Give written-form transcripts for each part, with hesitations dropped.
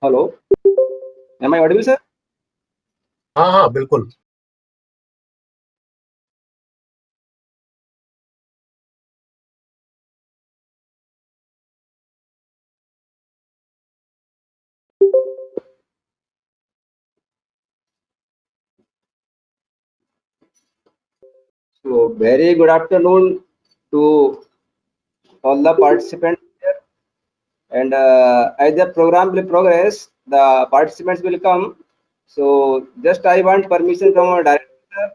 Hello, am I audible, sir? हाँ हाँ बिल्कुल। So, very good afternoon to all the participants here. And as the program will progress, the participants will come. So, just I want permission from our director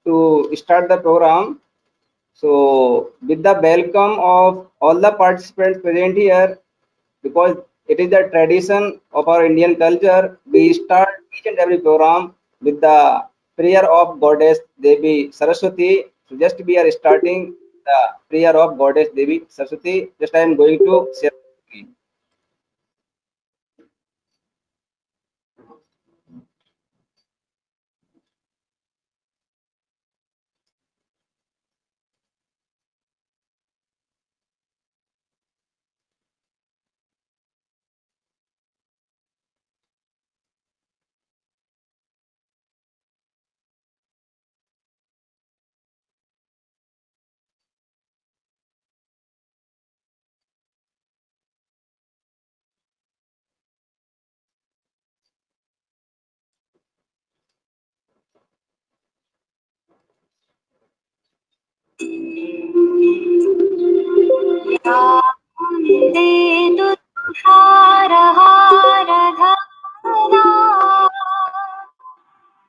to start the program. So, with the welcome of all the participants present here, because it is the tradition of our Indian culture, we start each and every program with the prayer of Goddess Devi Saraswati. So just we are starting the prayer of Goddess Devi Saraswati. Just I am going to share.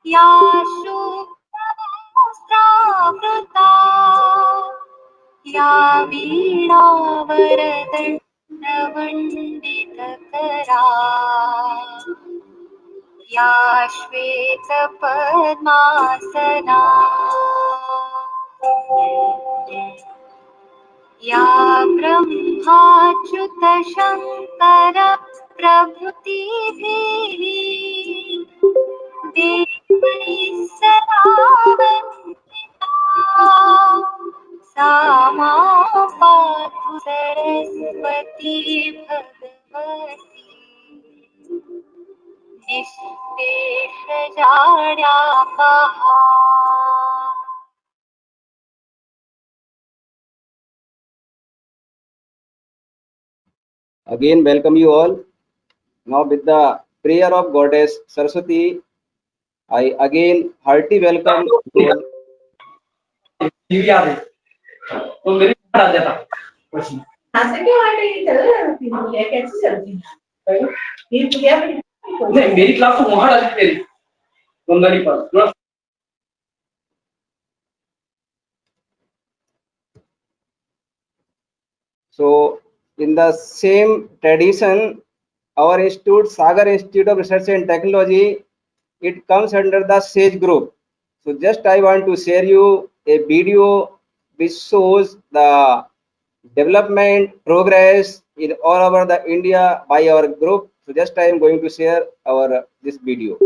या शुभ्रवस्त्रावृता या वीणावरदण्डवण्डितकरा या श्वेतपद्मासना या ब्रह्माच्युतशङ्कर प्रभृतिभिः देवैः सदा वन्दिता सा मां पातु Saraswati Bhagwati निःशेषजाड्यापहा। Again, welcome you all. Now, with the prayer of Goddess Saraswati, I again hearty welcome to all. तो मेरी डाल देता ऐसे क्यों आटे की चल रहा है तीन ये कैसे चलती है तीन तो क्या नहीं मेरी क्लास तो वहां डाली तेरी कुंदनी पर So, in the same tradition, our institute, Sagar Institute of Research and Technology, it comes under the SAGE group. So, just I want to share you a video which shows the development progress in all over the India by our group. So, just I am going to share our this video.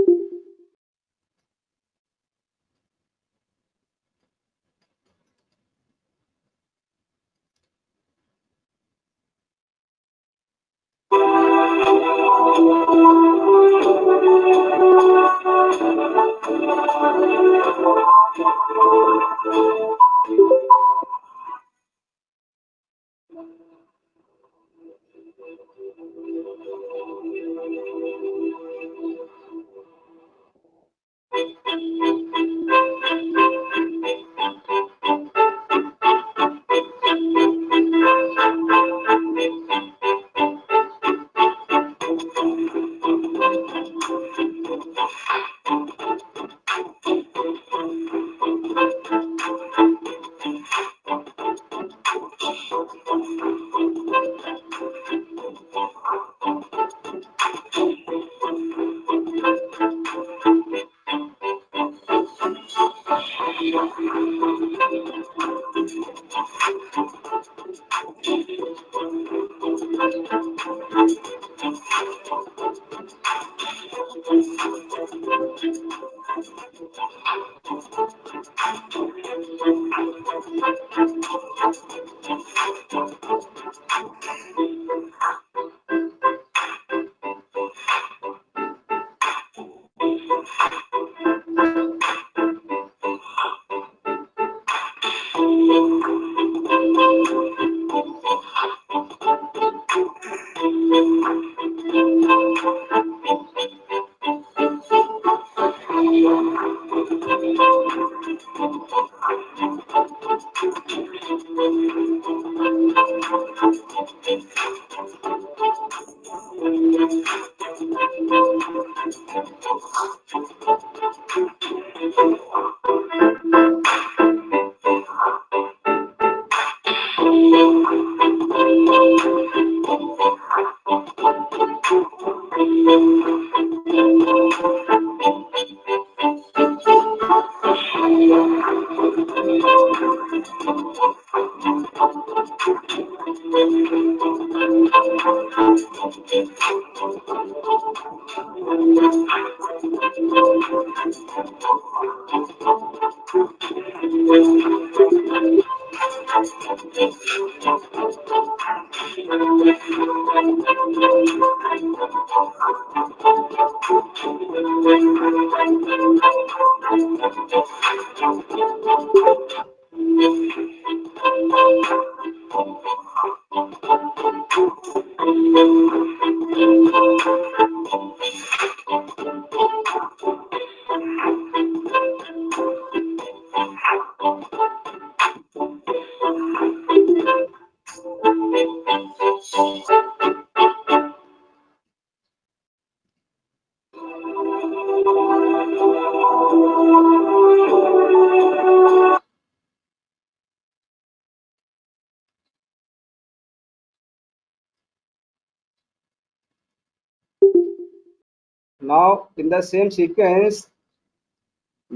Now, in the same sequence,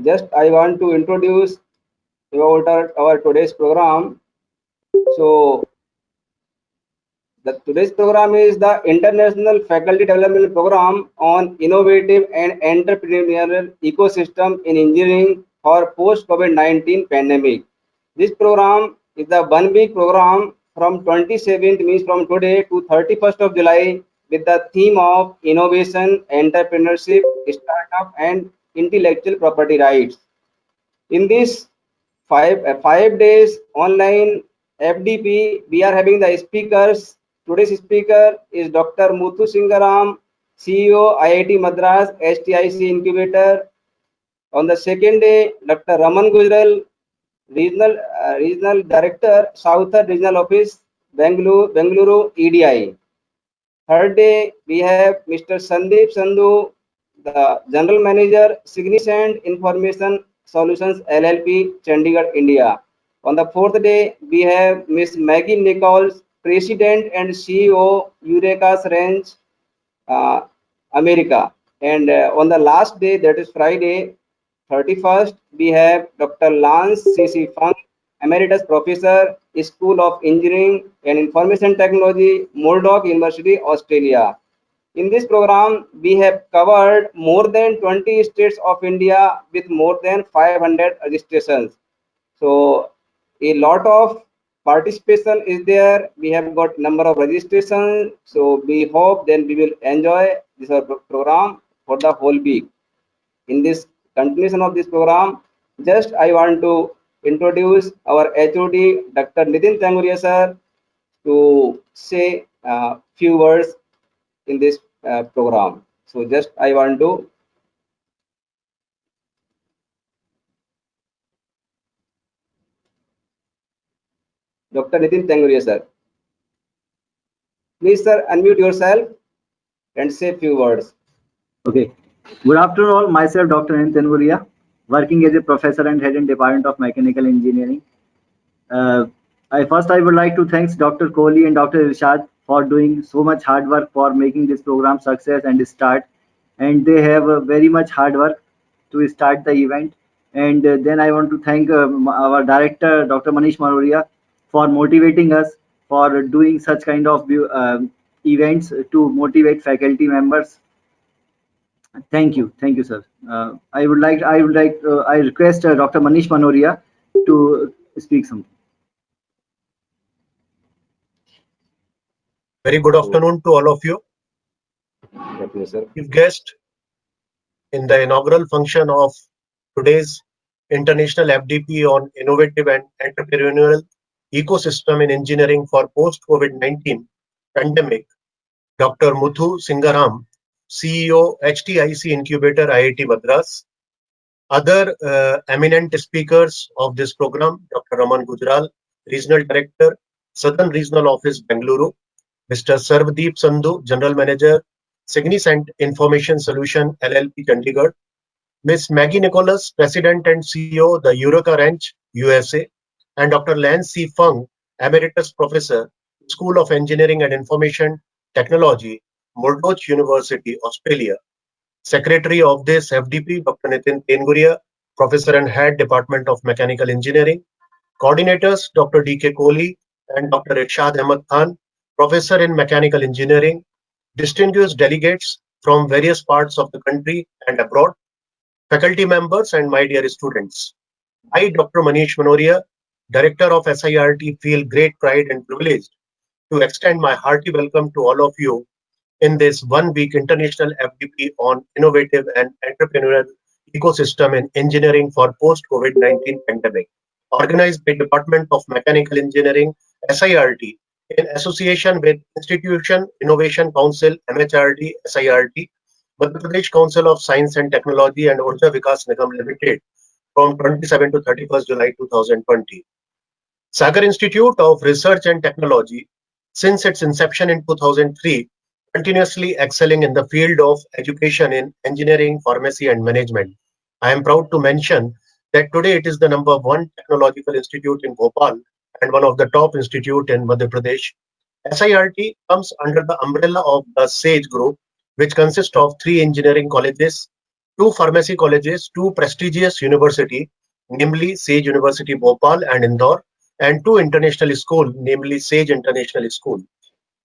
just I want to introduce about our today's program. So, the today's program is the International Faculty Development Program on Innovative and Entrepreneurial Ecosystem in Engineering for Post-COVID-19 Pandemic. This program is the 1 week program from 27th, means from today to 31st of July, with the theme of innovation, entrepreneurship, startup, and intellectual property rights. In this 5 days online FDP, we are having the speakers. Today's speaker is Dr. Muthu Singaram, CEO IIT Madras STIC Incubator. On the second day, Dr. Raman Gujral, Regional Director, Southern Regional Office, Bengaluru EDI. Third day, we have Mr. Sandeep Sandhu, the General Manager, Significant Information Solutions LLP, Chandigarh, India. On the fourth day, we have Ms. Maggie Nichols, President and CEO, Eurekas Range, uh, America. And on the last day, that is Friday, 31st, we have Dr. Lance C.C. Fung, Emeritus Professor, School of Engineering and Information Technology, Murdoch University, Australia. In this program, we have covered more than 20 states of India with more than 500 registrations. So a lot of participation is there. We have got number of registrations. So we hope then we will enjoy this program for the whole week. In this continuation of this program, just I want to introduce our HOD, Dr. Nitin Tanguria sir, to say a few words in this program. So just I want to Dr. Nitin Tanguria sir. Please sir unmute yourself and say a few words. Okay. Good afternoon all. Myself Dr. Nitin Tanguria, working as a professor and head in Department of Mechanical Engineering. I would like to thank Dr. Kohli and Dr. Irshad for doing so much hard work for making this program success and start. And they have very much hard work to start the event. And then I want to thank our director, Dr. Manish Maroria, for motivating us for doing such kind of events to motivate faculty members. Thank you, sir. I request Dr. Manish Manoria to speak something. Very good afternoon to all of you. Definitely, sir. Chief guest in the inaugural function of today's International FDP on Innovative and Entrepreneurial Ecosystem in Engineering for Post-COVID-19 Pandemic, Dr. Muthu Singaram, CEO, HTIC Incubator, IIT Madras. Other eminent speakers of this program, Dr. Raman Gujral, Regional Director, Southern Regional Office, Bengaluru, Mr. Sarvdeep Sandhu, General Manager, Signicent Information Solution, LLP, Chandigarh, Ms. Maggie Nicholas, President and CEO, the Eureka Ranch, USA, and Dr. Lance C. Fung, Emeritus Professor, School of Engineering and Information Technology, Murdoch University, Australia. Secretary of this FDP, Dr. Nitin Tenguria, Professor and Head, Department of Mechanical Engineering. Coordinators, Dr. D.K. Kohli and Dr. Irshad Ahmad Khan, Professor in Mechanical Engineering. Distinguished delegates from various parts of the country and abroad, faculty members, and my dear students. I, Dr. Manish Manoria, Director of SIRT, feel great pride and privileged to extend my hearty welcome to all of you in this 1 week international FDP on innovative and entrepreneurial ecosystem in engineering for post-COVID-19 pandemic, organized by Department of Mechanical Engineering, SIRT, in association with Institution Innovation Council, MHRD, SIRT, Madhya Pradesh Council of Science and Technology, and Urja Vikas Nigam Limited from 27 to 31st July 2020. Sagar Institute of Research and Technology, since its inception in 2003, continuously excelling in the field of education in engineering, pharmacy, and management. I am proud to mention that today it is the #1 technological institute in Bhopal and one of the top institute in Madhya Pradesh. SIRT comes under the umbrella of the SAGE Group, which consists of 3 engineering colleges, 2 pharmacy colleges, 2 prestigious universities, namely SAGE University Bhopal and Indore, and 2 international schools, namely SAGE International School.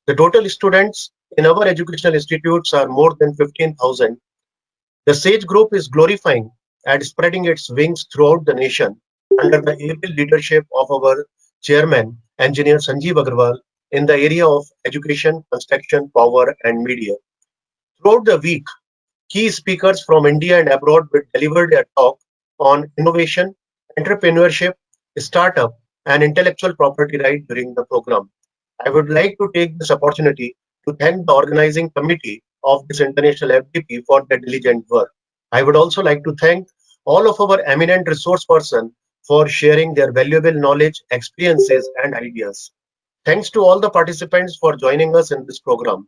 The total students in our educational institutes are more than 15,000. The SAGE Group is glorifying and spreading its wings throughout the nation under the able leadership of our chairman, Engineer Sanjeev Agarwal, in the area of education, construction, power, and media. Throughout the week, key speakers from India and abroad will deliver a talk on innovation, entrepreneurship, startup, and intellectual property right during the program. I would like to take this opportunity to thank the organizing committee of this international FDP for their diligent work. I would also like to thank all of our eminent resource persons for sharing their valuable knowledge, experiences, and ideas. Thanks to all the participants for joining us in this program.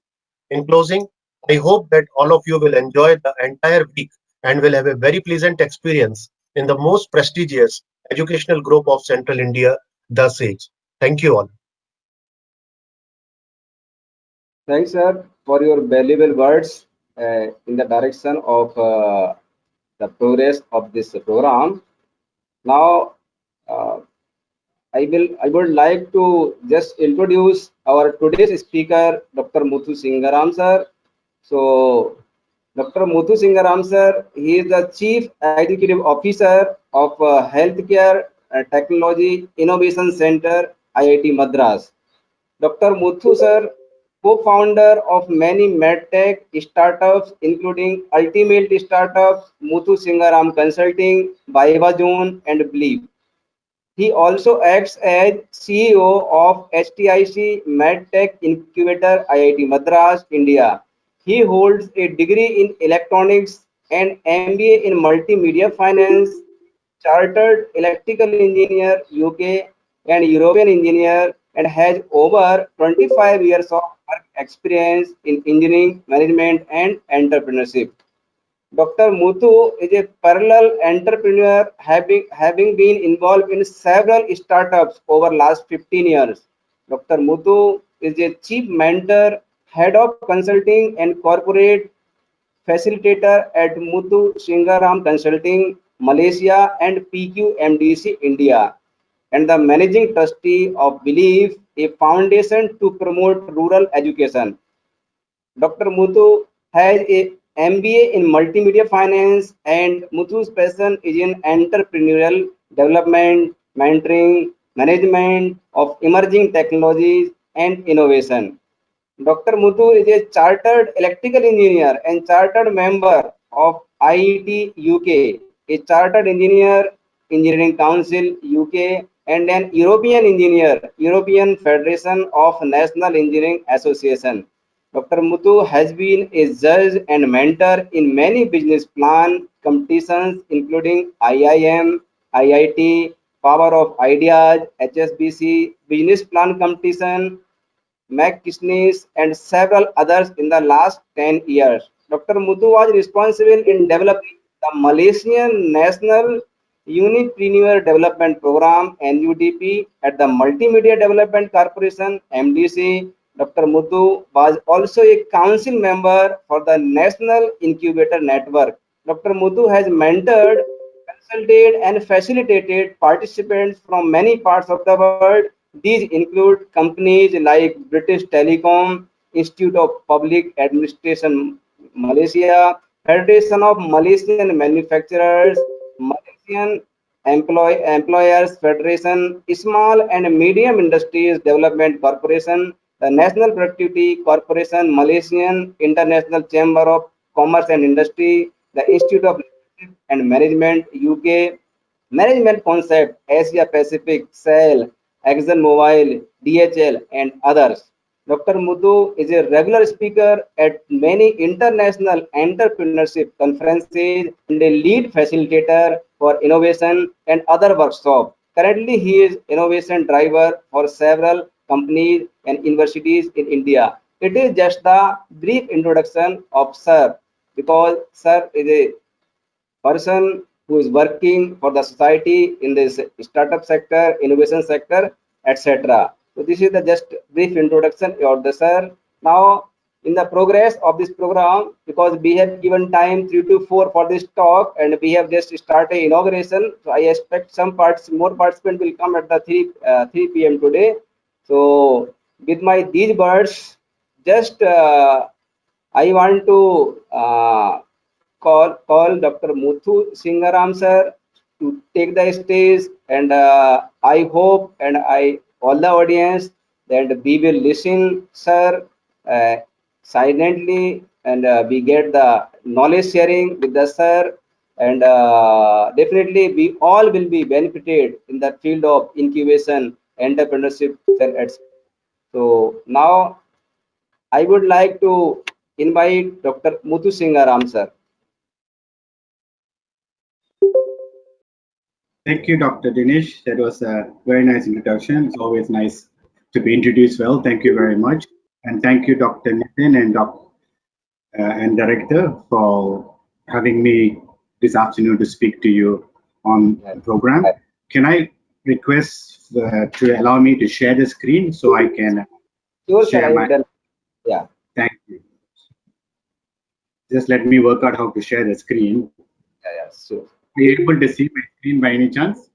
In closing, I hope that all of you will enjoy the entire week and will have a very pleasant experience in the most prestigious educational group of Central India, the SAGE. Thank you all. Thanks, sir, for your valuable words in the direction of the progress of this program. Now, uh, I would like to just introduce our today's speaker, Dr. Muthu Singaram, sir. So, Dr. Muthu Singaram, sir, he is the Chief Executive Officer of Healthcare Technology Innovation Center, IIT Madras. Dr. Muthu, sir, co-founder of many medtech startups, including Ultimate Startups, Muthu Singaram Consulting, Viva Zone, and Believe. He also acts as CEO of HTIC MedTech Incubator, IIT Madras, India. He holds a degree in electronics and MBA in multimedia finance, chartered electrical engineer UK and European engineer, and has over 25 years of work experience in engineering, management, and entrepreneurship. Dr. Muthu is a parallel entrepreneur, having been involved in several startups over last 15 years. Dr. Muthu is a chief mentor, head of consulting and corporate facilitator at Muthu Singaram Consulting, Malaysia, and PQMDC, India, and the managing trustee of Believe, a foundation to promote rural education. Dr. Muthu has MBA in Multimedia Finance, and Muthu's passion is in entrepreneurial development, mentoring, management of emerging technologies, and innovation. Dr. Muthu is a chartered electrical engineer and chartered member of IET UK, a chartered engineer, Engineering Council UK, and an European engineer, European Federation of National Engineering Association. Dr. Muthu has been a judge and mentor in many business plan competitions, including IIM, IIT, Power of Ideas, HSBC, Business Plan Competition, McKinsey, and several others in the last 10 years. Dr. Muthu was responsible in developing the Malaysian National Unipreneur Development Program NUDP at the Multimedia Development Corporation MDC. Dr. Muthu was also a council member for the National Incubator Network. Dr. Muthu has mentored, consulted, and facilitated participants from many parts of the world. These include companies like British Telecom, Institute of Public Administration Malaysia, Federation of Malaysian Manufacturers, Malaysian Employers Federation, Small and Medium Industries Development Corporation, the National Productivity Corporation, Malaysian International Chamber of Commerce and Industry, the Institute of Leadership and Management UK, Management Concept, Asia Pacific, Shell, ExxonMobil, DHL, and others. Dr. Muthu is a regular speaker at many international entrepreneurship conferences and a lead facilitator for innovation and other workshops. Currently, he is innovation driver for several companies and universities in India. It is just the brief introduction of Sir, because Sir is a person who is working for the society in this startup sector, innovation sector, etc. So this is the just brief introduction of the sir. Now, in the progress of this program, because we have given time 3 to 4 for this talk, and we have just started inauguration, so I expect some more participants will come at the 3 p.m. today. So with my these words, just I want to call Dr. Muthu Singaram sir to take the stage, and I hope and I all the audience that we will listen sir silently, and we get the knowledge sharing with the sir, and definitely we all will be benefited in the field of incubation, entrepreneurship, etc. So now I would like to invite Dr. Muthu Singaram sir. Thank you, Dr. Dinesh. That was a very nice introduction. It's always nice to be introduced well. Thank you very much. And thank you, Dr. Nitin and Director, for having me this afternoon to speak to you on the program. Can I request to allow me to share the screen so I can share my... Yeah. Thank you. Just let me work out how to share the screen. Yeah, sure. Are you able to see my screen by any chance?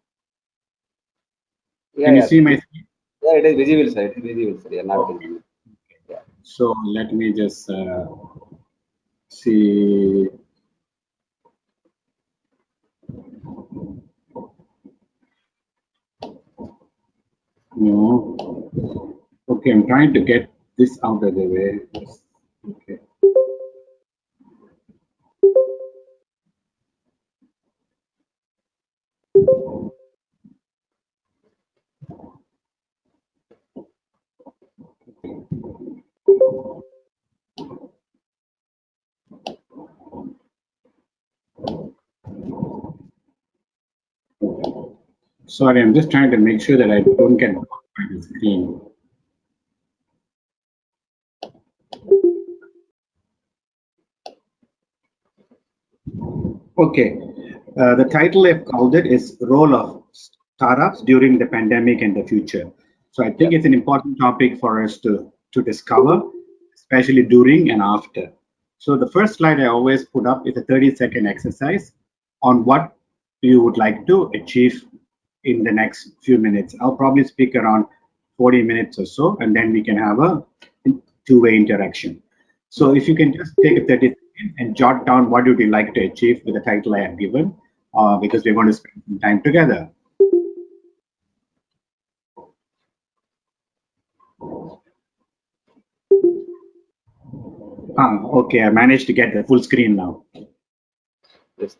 Yeah, Can you see my screen? Yeah, it is visible, sir. It is visible, sir. Yeah, not visible. Yeah. So let me just see. No. Okay, I'm trying to get this out of the way. Okay. Sorry, I'm just trying to make sure that I don't get blocked by the screen. Okay, the title I've called it is Role of Startups During the Pandemic and the Future. So I think it's an important topic for us to discover, especially during and after. So the first slide I always put up is a 30-second exercise on what you would like to achieve in the next few minutes. I'll probably speak around 40 minutes or so, and then we can have a two-way interaction. So if you can just take a 30 and jot down what would you like to achieve with the title I have given, because we're going to spend some time together. Okay, I managed to get the full screen now. Yes.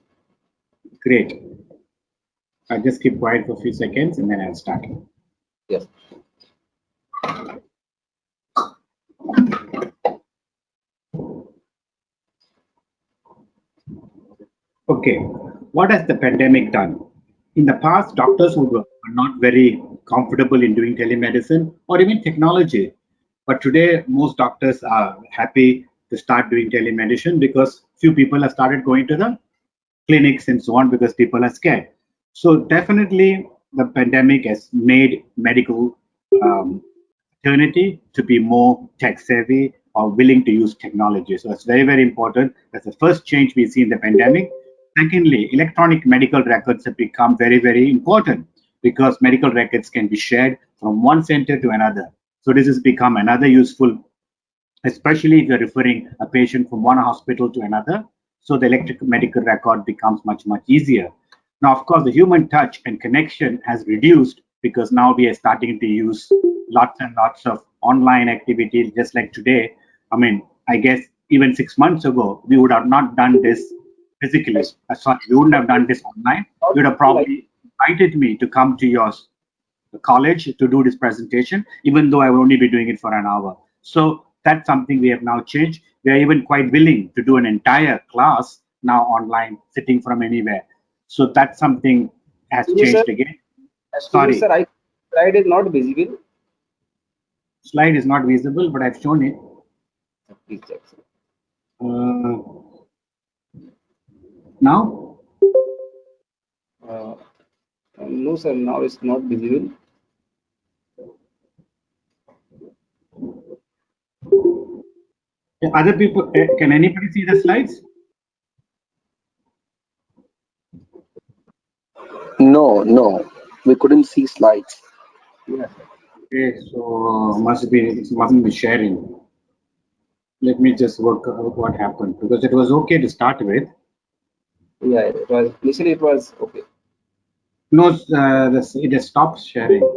Great. I'll just keep quiet for a few seconds and then I'll start. Yes. Okay, what has the pandemic done? In the past, doctors were not very comfortable in doing telemedicine or even technology. But today, most doctors are happy to start doing telemedicine because few people have started going to the clinics and so on because people are scared. So definitely, the pandemic has made medical fraternity to be more tech savvy or willing to use technology. So it's very, very important. That's the first change we see in the pandemic. Secondly, electronic medical records have become very, very important because medical records can be shared from one center to another. So this has become another useful, especially if you're referring a patient from one hospital to another. So the electronic medical record becomes much, much easier. Now, of course, the human touch and connection has reduced because now we are starting to use lots and lots of online activities, just like today. I mean, I guess even 6 months ago, we would have not done this physically. Sorry, we wouldn't have done this online. You would have probably invited me to come to your college to do this presentation, even though I will only be doing it for an hour. So that's something we have now changed. We are even quite willing to do an entire class now online, sitting from anywhere. So that's something has Excuse me, changed sir. again. Excuse me, Sorry, sir, slide is not visible. slide is not visible, but I've shown it. Please check, sir. Now, No, sir, now it's not visible. other people, can anybody see the slides? No, we couldn't see slides. Yes. Okay, so it mustn't be sharing. Let me just work out what happened because it was okay to start with. Yeah, it was initially it was okay. No, it has stopped sharing.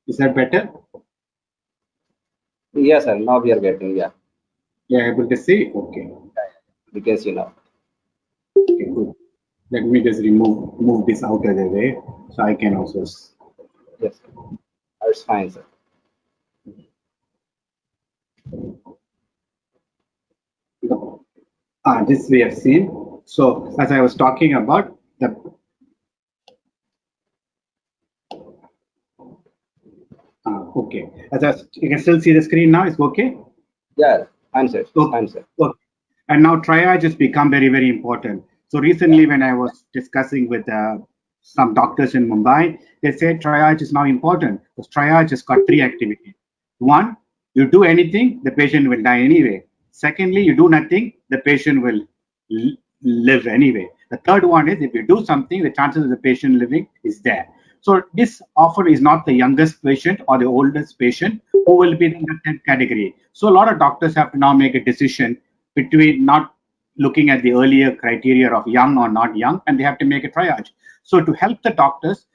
Is that better? Yes, sir. Now we are getting, yeah. Yeah, able to see? Okay. We can see now. Okay, good. Let me just move this out of the way so I can also. Yes, sir. It's fine, sir. This we have seen. So as I was talking about the okay. You can still see the screen now. It's okay. Yeah, fine, sir. Okay. Fine, sir. Okay. And now triage has become very, very important. So recently, when I was discussing with some doctors in Mumbai, they said triage is now important because triage has got three activities. One, you do anything, the patient will die anyway. Secondly, you do nothing, the patient will live anyway. The third one is if you do something, the chances of the patient living is there. So this often is not the youngest patient or the oldest patient who will be in the 10th category. So a lot of doctors have to now make a decision between not looking at the earlier criteria of young or not young, and they have to make a triage. So to help the doctors,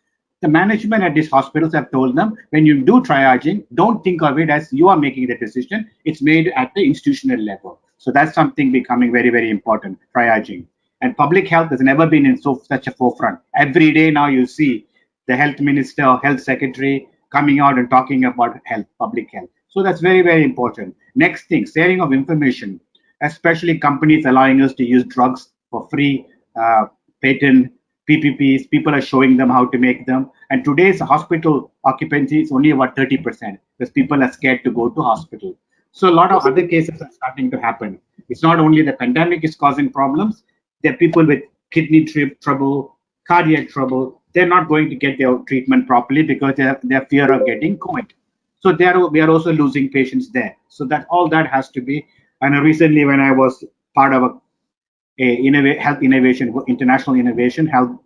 the management at these hospitals have told them, when you do triaging, don't think of it as you are making the decision. It's made at the institutional level. So that's something becoming very, very important, triaging. And public health has never been in such a forefront. Every day now you see the health minister or health secretary coming out and talking about health, public health. So that's very, very important. Next thing, sharing of information, especially companies allowing us to use drugs for free, patent, PPPs. People are showing them how to make them. And today's hospital occupancy is only about 30% because people are scared to go to hospital. So a lot of other cases are starting to happen. It's not only the pandemic is causing problems. There are people with kidney trouble, cardiac trouble. They're not going to get their treatment properly because they have their fear of getting COVID. So we are also losing patients there. So that all that has to be. And recently, when I was part of health innovation, international innovation held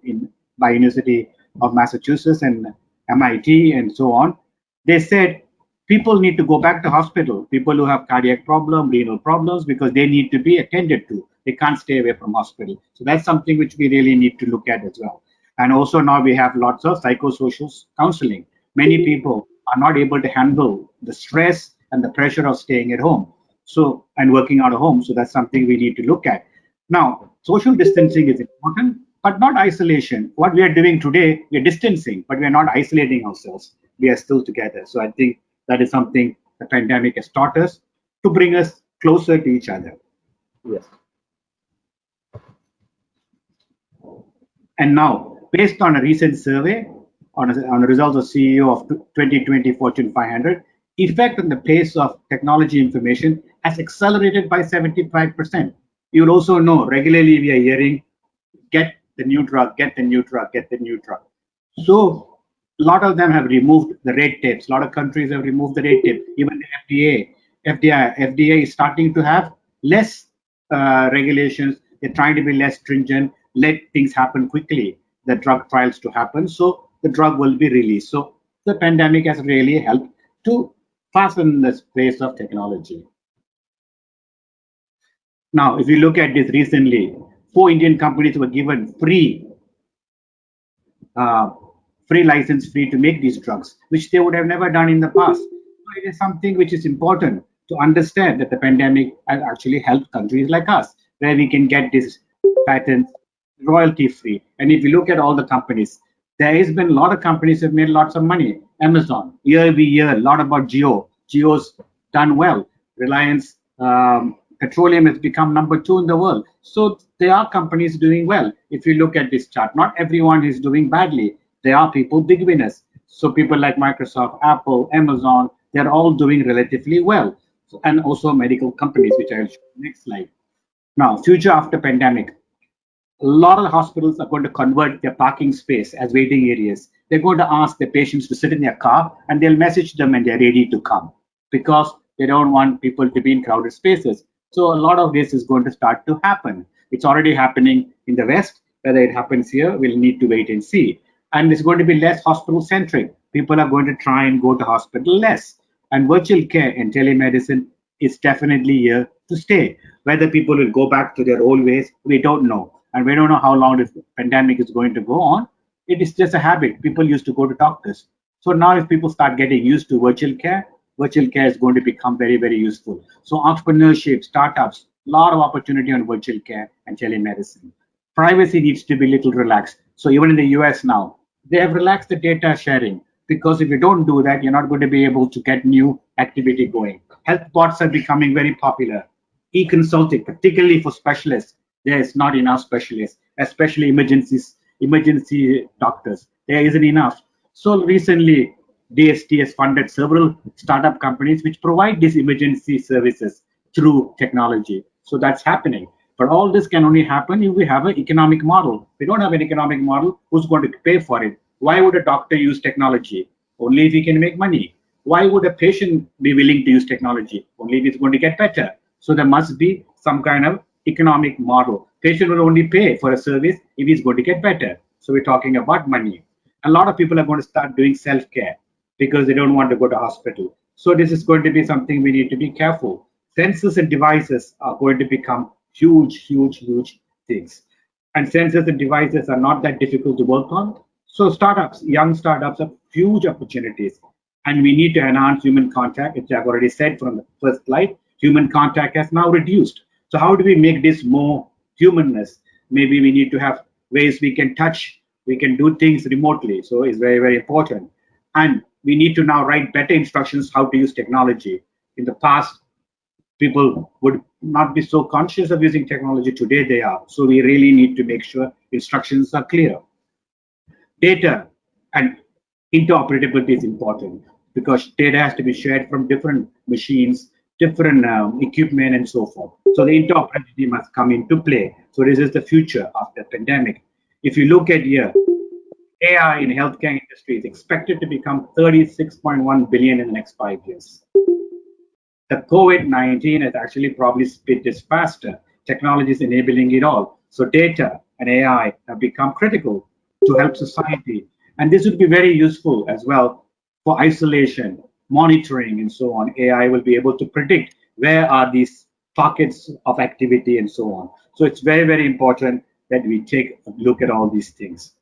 by University of Massachusetts, and MIT, and so on. They said people need to go back to hospital, people who have cardiac problem, renal problems, because they need to be attended to. They can't stay away from hospital. So that's something which we really need to look at as well. And also now we have lots of psychosocial counseling. Many people are not able to handle the stress and the pressure of staying at home, so and working out of home. So that's something we need to look at. Now, social distancing is important, but not isolation. What we are doing today, we are distancing, but we are not isolating ourselves. We are still together. So I think that is something the pandemic has taught us, to bring us closer to each other. Yes. And now, based on a recent survey on the results of CEO of 2020 Fortune 500, effect on the pace of technology information has accelerated by 75%. You'll also know regularly we are hearing, get the new drug, get the new drug, get the new drug. So a lot of them have removed the red tapes. A lot of countries have removed the red tape. Even the FDA is starting to have less regulations. They're trying to be less stringent, let things happen quickly, the drug trials to happen, so the drug will be released. So the pandemic has really helped to fasten the pace of technology. Now, if you look at this recently, 4 Indian companies were given free license fee to make these drugs, which they would have never done in the past. So it is something which is important to understand, that the pandemic has actually helped countries like us, where we can get these patents royalty free. And if you look at all the companies, there has been a lot of companies have made lots of money. Amazon, year we hear a lot about Jio. Jio's done well. Reliance Petroleum has become number 2 in the world. So there are companies doing well. If you look at this chart, not everyone is doing badly. There are people, big winners. So people like Microsoft, Apple, Amazon, they're all doing relatively well. And also medical companies, which I'll show next slide. Now, future after pandemic. A lot of the hospitals are going to convert their parking space as waiting areas. They're going to ask the patients to sit in their car, and they'll message them when they're ready to come, because they don't want people to be in crowded spaces. So a lot of this is going to start to happen. It's already happening in the West. Whether it happens here, we'll need to wait and see. And it's going to be less hospital centric. People are going to try and go to hospital less. And virtual care and telemedicine is definitely here to stay. Whether people will go back to their old ways, we don't know. And we don't know how long this pandemic is going to go on. It is just a habit. People used to go to doctors. So now if people start getting used to virtual care is going to become very, very useful. So entrepreneurship, startups, a lot of opportunity on virtual care and telemedicine. Privacy needs to be a little relaxed. So even in the US now, they have relaxed the data sharing, because if you don't do that, you're not going to be able to get new activity going. Health bots are becoming very popular. E-consulting, particularly for specialists, there is not enough specialists, especially emergency doctors. There isn't enough. So recently, DST has funded several startup companies which provide these emergency services through technology. So that's happening. But all this can only happen if we have an economic model. If we don't have an economic model, who's going to pay for it? Why would a doctor use technology? Only if he can make money. Why would a patient be willing to use technology? Only if it's going to get better. So there must be some kind of economic model. Patient will only pay for a service if he's going to get better. So we're talking about money. A lot of people are going to start doing self-care because they don't want to go to hospital. So this is going to be something we need to be careful. Sensors and devices are going to become huge things. And sensors and devices are not that difficult to work on. So startups, young startups have huge opportunities. And we need to enhance human contact, which I've already said from the first slide. Human contact has now reduced. So how do we make this more humanness? Maybe we need to have ways we can touch, we can do things remotely. So it's very, very important. And we need to now write better instructions how to use technology. In the past, people would not be so conscious of using technology. Today they are. So we really need to make sure instructions are clear. Data and interoperability is important, because data has to be shared from different machines, different equipment, and so forth. So the interoperability must come into play. So this is the future of the pandemic. If you look at here, AI in healthcare industry is expected to become 36.1 billion in the next 5 years. The COVID-19 has actually probably split this faster. Technology is enabling it all. So data and AI have become critical to help society. And this would be very useful as well for isolation, monitoring, and so on. AI will be able to predict where are these pockets of activity and so on. So it's very, very important that we take a look at all these things.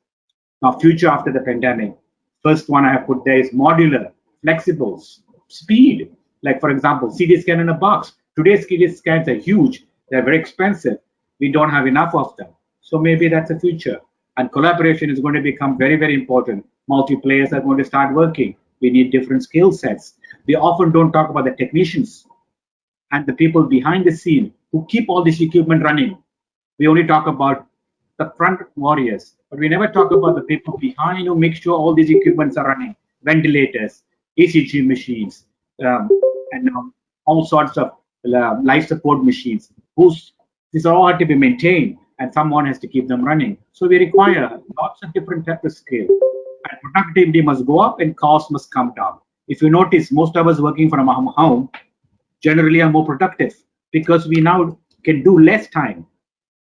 Now, future after the pandemic. First one I have put there is modular, flexible, speed. Like, for example, CT scan in a box. Today's CT scans are huge. They're very expensive. We don't have enough of them. So maybe that's the future. And collaboration is going to become very, very important. Multi-players are going to start working. We need different skill sets. We often don't talk about the technicians and the people behind the scene who keep all this equipment running. We only talk about the front warriors, but we never talk about the people behind who make sure all these equipments are running, ventilators, ECG machines, and all sorts of life support machines. These all have to be maintained, and someone has to keep them running. So we require lots of different types of skill, and productivity must go up and cost must come down. If you notice, most of us working from home generally are more productive because we now can do less time.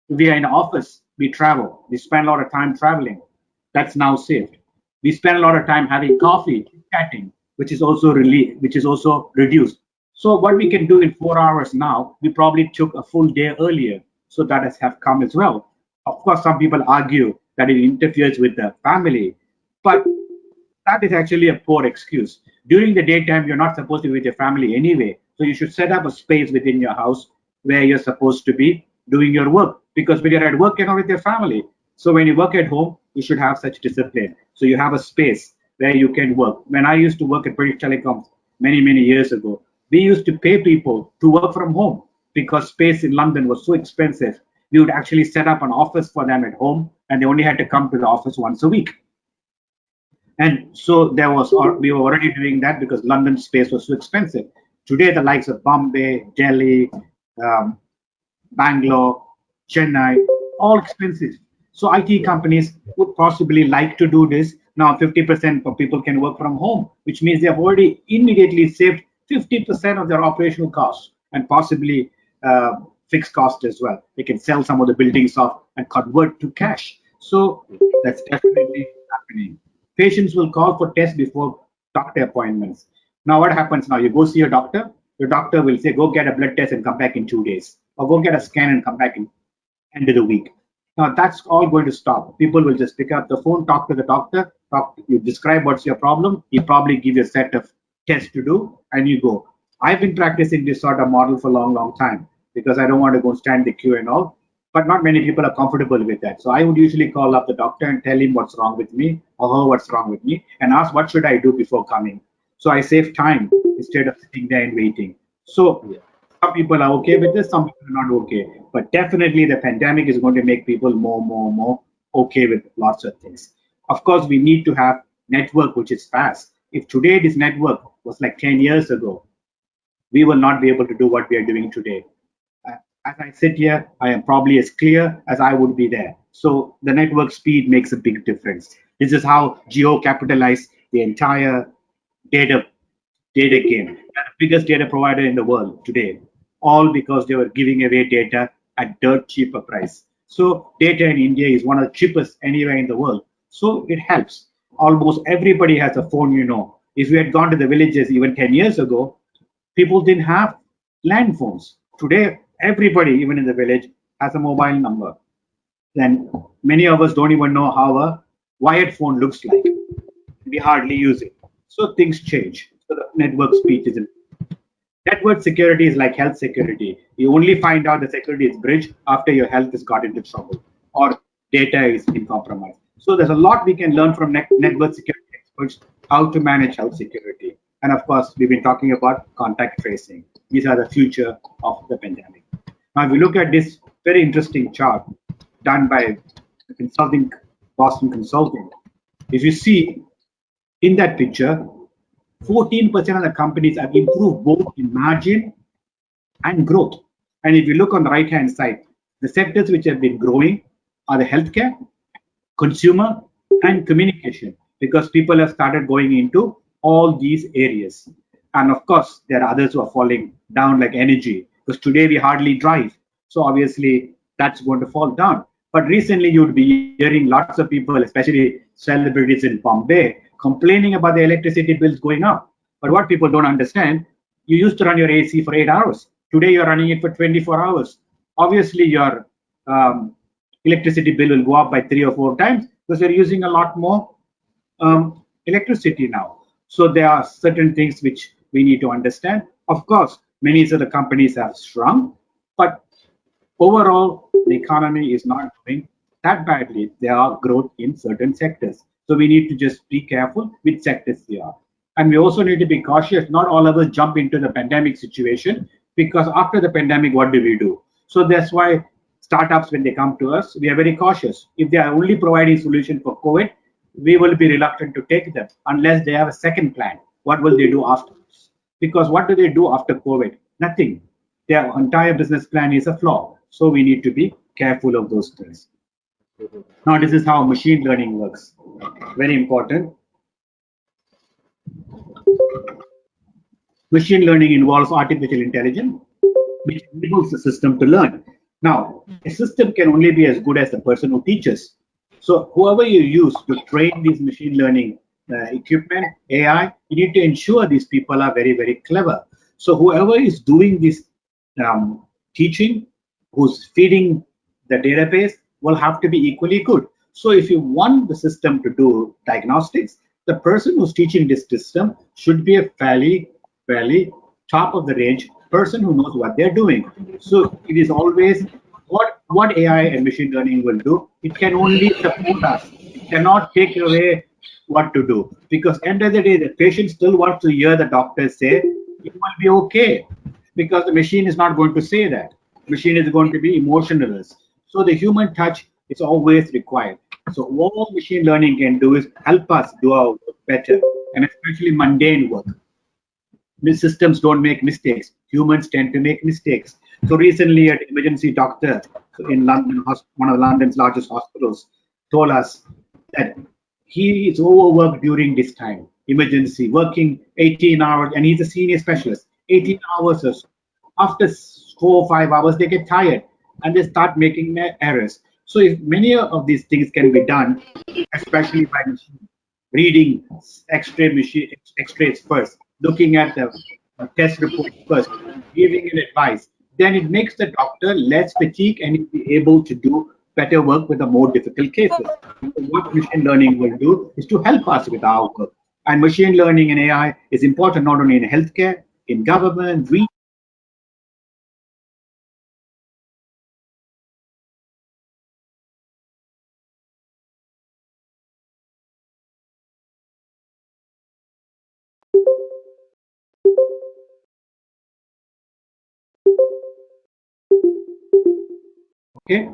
We are in office, we travel, we spend a lot of time traveling. That's now saved. We spend a lot of time having coffee, chatting, which is also reduced. So what we can do in 4 hours now, we probably took a full day earlier. So that has have come as well. Of course, some people argue that it interferes with the family, but that is actually a poor excuse. During the daytime, you're not supposed to be with your family anyway. So you should set up a space within your house where you're supposed to be doing your work. Because when you're at work, you're not with your family. So when you work at home, you should have such discipline. So you have a space where you can work. When I used to work at British Telecom many, many years ago, we used to pay people to work from home because space in London was so expensive. We would actually set up an office for them at home, and they only had to come to the office once a week. And so we were already doing that because London space was so expensive. Today, the likes of Bombay, Delhi, Bangalore, Chennai, all expensive. So IT companies would possibly like to do this. Now 50% of people can work from home, which means they have already immediately saved 50% of their operational costs and possibly fixed cost as well. They can sell some of the buildings off and convert to cash. So that's definitely happening. Patients will call for tests before doctor appointments. Now what happens now? You go see your doctor will say, go get a blood test and come back in 2 days, or go get a scan and come back in end of the week. Now that's all going to stop. People will just pick up the phone, talk to the doctor, you describe what's your problem, he probably give you a set of tests to do, and you go. I've been practicing this sort of model for a long, long time because I don't want to go stand the queue and all, but not many people are comfortable with that. So I would usually call up the doctor and tell him what's wrong with me or her what's wrong with me and ask what should I do before coming. So I save time instead of sitting there and waiting. So some people are okay with this, some people are not okay. But definitely the pandemic is going to make people more okay with lots of things. Of course, we need to have network which is fast. If today this network was like 10 years ago, we will not be able to do what we are doing today. As I sit here, I am probably as clear as I would be there. So the network speed makes a big difference. This is how Jio capitalized the entire data game. They're the biggest data provider in the world today, all because they were giving away data at dirt cheaper price. So data in India is one of the cheapest anywhere in the world. So it helps. Almost everybody has a phone, you know. If we had gone to the villages even 10 years ago, people didn't have land phones. Today, everybody, even in the village, has a mobile number. Then many of us don't even know how a wired phone looks like. We hardly use it. So things change. So the network speed is important. Network security is like health security. You only find out the security is breached after your health has got into trouble or data is being compromised. So there's a lot we can learn from network security experts, how to manage health security. And of course, we've been talking about contact tracing. These are the future of the pandemic. Now, if we look at this very interesting chart done by Boston Consulting, if you see in that picture, 14% of the companies have improved both in margin and growth. And if you look on the right-hand side, the sectors which have been growing are the healthcare, consumer, and communication, because people have started going into all these areas. And of course, there are others who are falling down like energy, because today we hardly drive. So obviously, that's going to fall down. But recently, you'd be hearing lots of people, especially celebrities in Bombay, complaining about the electricity bills going up. But what people don't understand, you used to run your AC for 8 hours. Today, you're running it for 24 hours. Obviously, your electricity bill will go up by 3 or 4 times because you're using a lot more electricity now. So there are certain things which we need to understand. Of course, many of the companies have shrunk, but overall, the economy is not doing that badly. There are growth in certain sectors. So we need to just be careful which sectors they are. And we also need to be cautious. Not all of us jump into the pandemic situation, because after the pandemic, what do we do? So that's why startups, when they come to us, we are very cautious. If they are only providing solution for COVID, we will be reluctant to take them unless they have a second plan. What will they do afterwards? Because what do they do after COVID? Nothing. Their entire business plan is a flaw. So we need to be careful of those things. Now, this is how machine learning works. Very important. Machine learning involves artificial intelligence, which enables the system to learn. Now, a system can only be as good as the person who teaches. So whoever you use to train these machine learning equipment, AI, you need to ensure these people are very, very clever. So whoever is doing this teaching, who's feeding the database, will have to be equally good. So if you want the system to do diagnostics, the person who's teaching this system should be a fairly top of the range person who knows what they're doing. So it is always what AI and machine learning will do. It can only support us. It cannot take away what to do, because end of the day, the patient still wants to hear the doctor say it will be okay, because the machine is not going to say that. Machine is going to be emotionless. So the human touch is always required. So all machine learning can do is help us do our work better, and especially mundane work. These systems don't make mistakes. Humans tend to make mistakes. So recently, an emergency doctor in London, one of London's largest hospitals, told us that he is overworked during this time, emergency, working 18 hours, and he's a senior specialist, 18 hours or so. After 4 or 5 hours, they get tired and they start making errors. So if many of these things can be done, especially by machine, reading X-rays first, looking at the test report first, giving an advice, then it makes the doctor less fatigued and he'll be able to do better work with the more difficult cases. What machine learning will do is to help us with our work. And machine learning and AI is important not only in healthcare, in government, okay?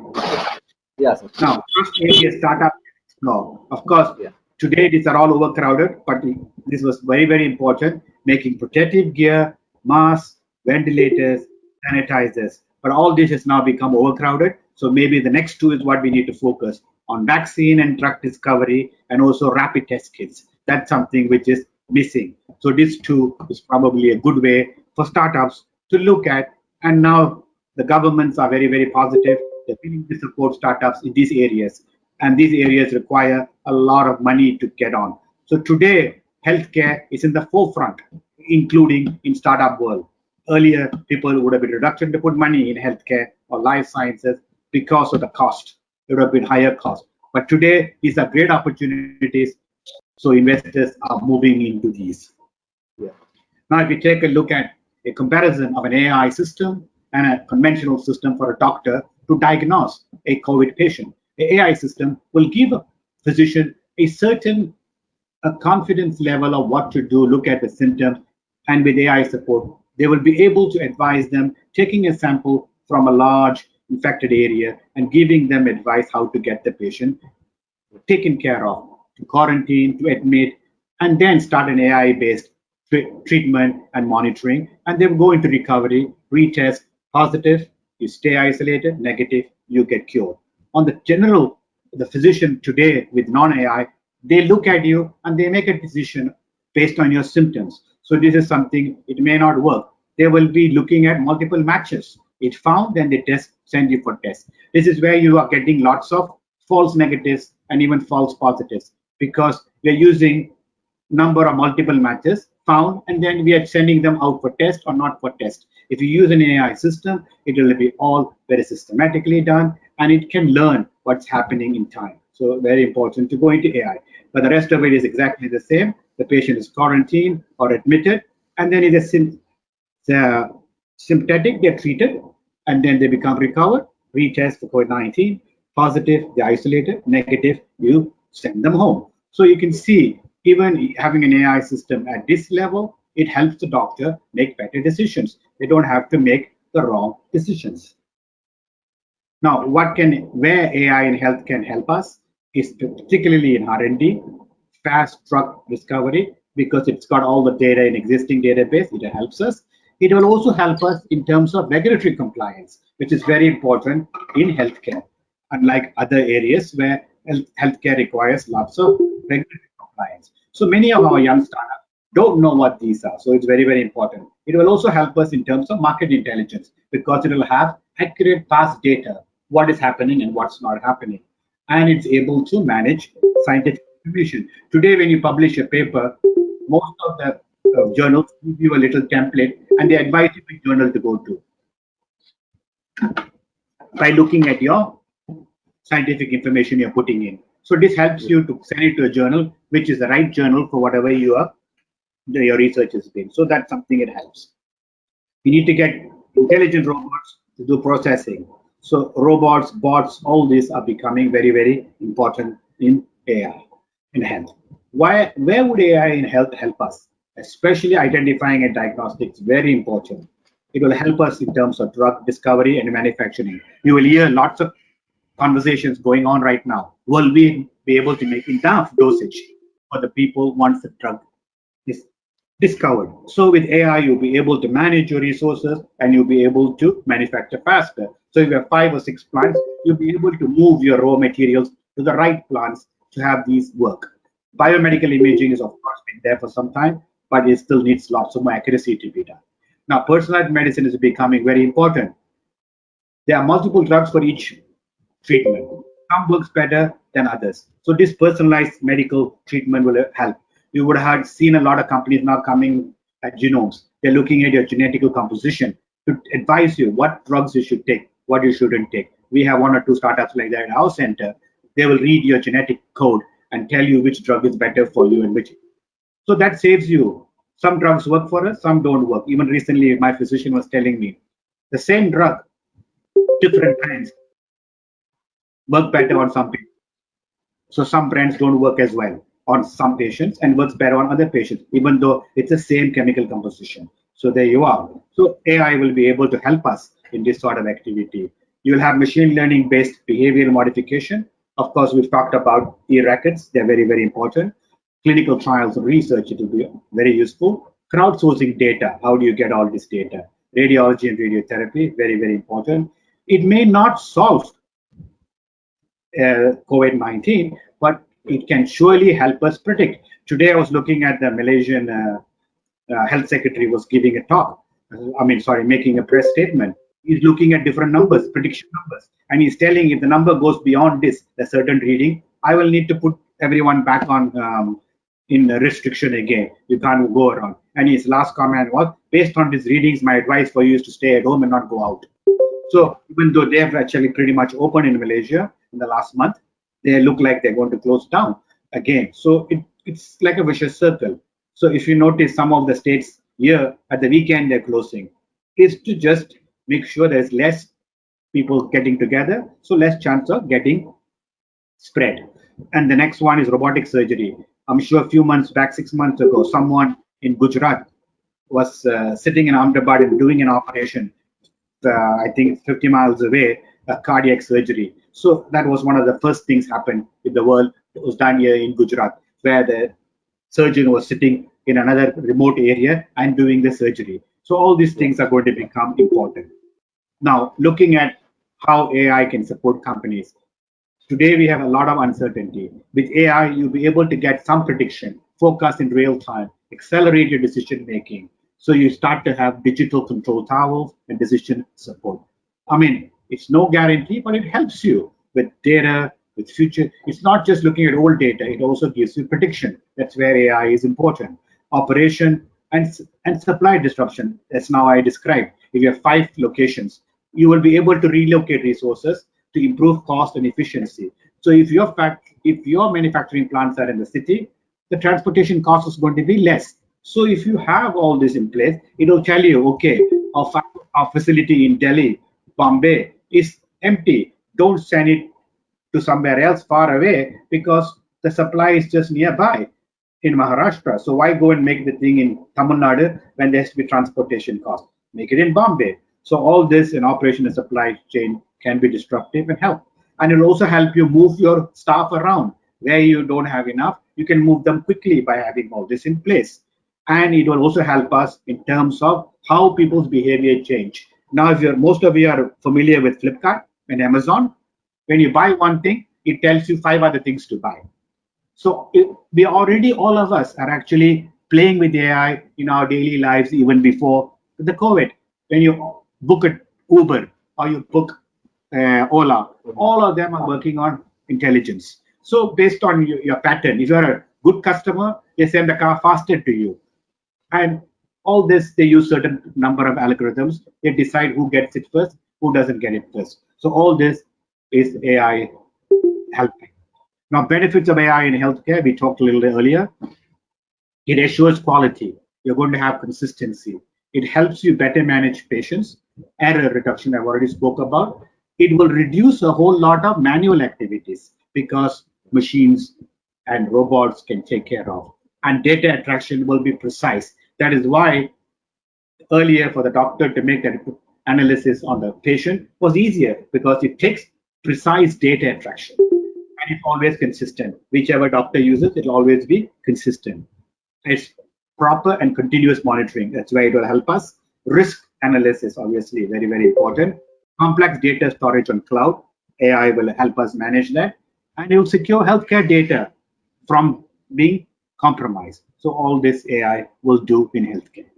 Yes. Now, first area startup explore. Of course, today these are all overcrowded, but this was very, very important, making protective gear, masks, ventilators, sanitizers. But all this has now become overcrowded. So maybe the next two is what we need to focus on: vaccine and drug discovery, and also rapid test kits. That's something which is missing. So this too is probably a good way for startups to look at. And now the governments are very, very positive. They're willing to support startups in these areas. And these areas require a lot of money to get on. So today, healthcare is in the forefront, including in startup world. Earlier, people would have been reluctant to put money in healthcare or life sciences because of the cost. It would have been higher cost. But today, these are great opportunities. So investors are moving into these. Now, if you take a look at a comparison of an AI system and a conventional system for a doctor to diagnose a COVID patient, the AI system will give a physician a certain confidence level of what to do, look at the symptoms, and with AI support, they will be able to advise them, taking a sample from a large infected area and giving them advice how to get the patient taken care of, to quarantine, to admit, and then start an AI-based treatment and monitoring, and they will go into recovery, retest, positive, you stay isolated, negative, you get cured. On the general, the physician today with non-AI, they look at you and they make a decision based on your symptoms. So this is something, it may not work. They will be looking at multiple matches. It found, then they send you for test. This is where you are getting lots of false negatives and even false positives, because we're using number of multiple matches found, and then we are sending them out for test or not for test. If you use an AI system, it will be all very systematically done, and it can learn what's happening in time. So very important to go into AI. But the rest of it is exactly the same. The patient is quarantined or admitted, and then it is symptomatic, they're treated, and then they become recovered, retest for COVID-19, positive, they're isolated, negative, you send them home. So you can see, even having an AI system at this level, it helps the doctor make better decisions. They don't have to make the wrong decisions. Now, where AI in health can help us is particularly in R&D, fast drug discovery, because it's got all the data in existing database. It helps us. It will also help us in terms of regulatory compliance, which is very important in healthcare, unlike other areas where healthcare requires lots of regulatory compliance. So many of our young startups don't know what these are. So it's very, very important. It will also help us in terms of market intelligence, because it will have accurate past data, what is happening and what's not happening. And it's able to manage scientific information. Today, when you publish a paper, most of the journals give you a little template and they advise you which journal to go to by looking at your scientific information you're putting in. So this helps you to send it to a journal, which is the right journal for whatever your research has been. So that's something it helps. You need to get intelligent robots to do processing. So robots, bots, all these are becoming very, very important in AI, in health. Where would AI in health help us? Especially identifying and diagnostics, very important. It will help us in terms of drug discovery and manufacturing. You will hear lots of conversations going on right now. Will we be able to make enough dosage for the people once the drug is discovered? So with AI, you'll be able to manage your resources and you'll be able to manufacture faster. So if you have 5 or 6 plants, you'll be able to move your raw materials to the right plants to have these work. Biomedical imaging is of course been there for some time, but it still needs lots of more accuracy to be done. Now, personalized medicine is becoming very important. There are multiple drugs for each treatment. Some works better than others. So this personalized medical treatment will help. You would have seen a lot of companies now coming at genomes. They're looking at your genetical composition to advise you what drugs you should take, what you shouldn't take. We have 1 or 2 startups like that in our center. They will read your genetic code and tell you which drug is better for you and which. So that saves you. Some drugs work for us, some don't work. Even recently, my physician was telling me the same drug, different brands, work better on some people. So some brands don't work as well on some patients and works better on other patients, even though it's the same chemical composition. So there you are. So AI will be able to help us in this sort of activity. You'll have machine learning based behavioral modification. Of course, we've talked about e-records. They're very, very important. Clinical trials and research, it will be very useful. Crowdsourcing data, how do you get all this data? Radiology and radiotherapy, very, very important. It may not solve COVID-19, but it can surely help us predict. Today, I was looking at the Malaysian health secretary was giving a talk. Making a press statement. He's looking at different numbers, prediction numbers, and he's telling if the number goes beyond this, a certain reading, I will need to put everyone back on in restriction again. You can't go around. And his last comment was, based on these readings, my advice for you is to stay at home and not go out. So even though they have actually pretty much opened in Malaysia in the last month, they look like they're going to close down again. So it's like a vicious circle. So if you notice some of the states here at the weekend, they're closing, is to just make sure there's less people getting together, so less chance of getting spread. And the next one is robotic surgery. I'm sure a few months back, 6 months ago, someone in Gujarat was sitting in Ahmedabad and doing an operation, I think 50 miles away, a cardiac surgery. So that was one of the first things happened in the world. It was done here in Gujarat, where the surgeon was sitting in another remote area and doing the surgery. So all these things are going to become important. Now, looking at how AI can support companies. Today, we have a lot of uncertainty. With AI, you'll be able to get some prediction, forecast in real time, accelerate your decision making. So you start to have digital control towers and decision support. I mean, it's no guarantee, but it helps you with data, with future. It's not just looking at old data, it also gives you prediction. That's where AI is important. Operation and supply disruption, as now I described. If you have 5 locations, you will be able to relocate resources to improve cost and efficiency. So if your manufacturing plants are in the city, the transportation cost is going to be less. So if you have all this in place, it will tell you, okay, our facility in Delhi, Bombay is empty. Don't send it to somewhere else far away because the supply is just nearby in Maharashtra. So why go and make the thing in Tamil Nadu when there has to be transportation cost? Make it in Bombay. So all this in operation and supply chain can be disruptive and help. And it will also help you move your staff around where you don't have enough. You can move them quickly by having all this in place. And it will also help us in terms of how people's behavior change. Now, if most of you are familiar with Flipkart and Amazon, when you buy one thing, it tells you 5 other things to buy. So we already, all of us are actually playing with AI in our daily lives even before the COVID. When you book an Uber or you book Ola, all of them are working on intelligence. So based on your pattern, if you're a good customer, they send the car faster to you. And all this, they use certain number of algorithms. They decide who gets it first, who doesn't get it first. So all this is AI helping. Now, benefits of AI in healthcare, we talked a little earlier. It assures quality. You're going to have consistency. It helps you better manage patients. Error reduction, I've already spoke about. It will reduce a whole lot of manual activities because machines and robots can take care of. And data extraction will be precise. That is why earlier for the doctor to make that analysis on the patient was easier because it takes precise data extraction. And it's always consistent. Whichever doctor uses, it'll always be consistent. It's proper and continuous monitoring. That's why it will help us. Risk analysis, obviously, very, very important. Complex data storage on cloud. AI will help us manage that. And it will secure healthcare data from being compromised. So all this AI will do in healthcare.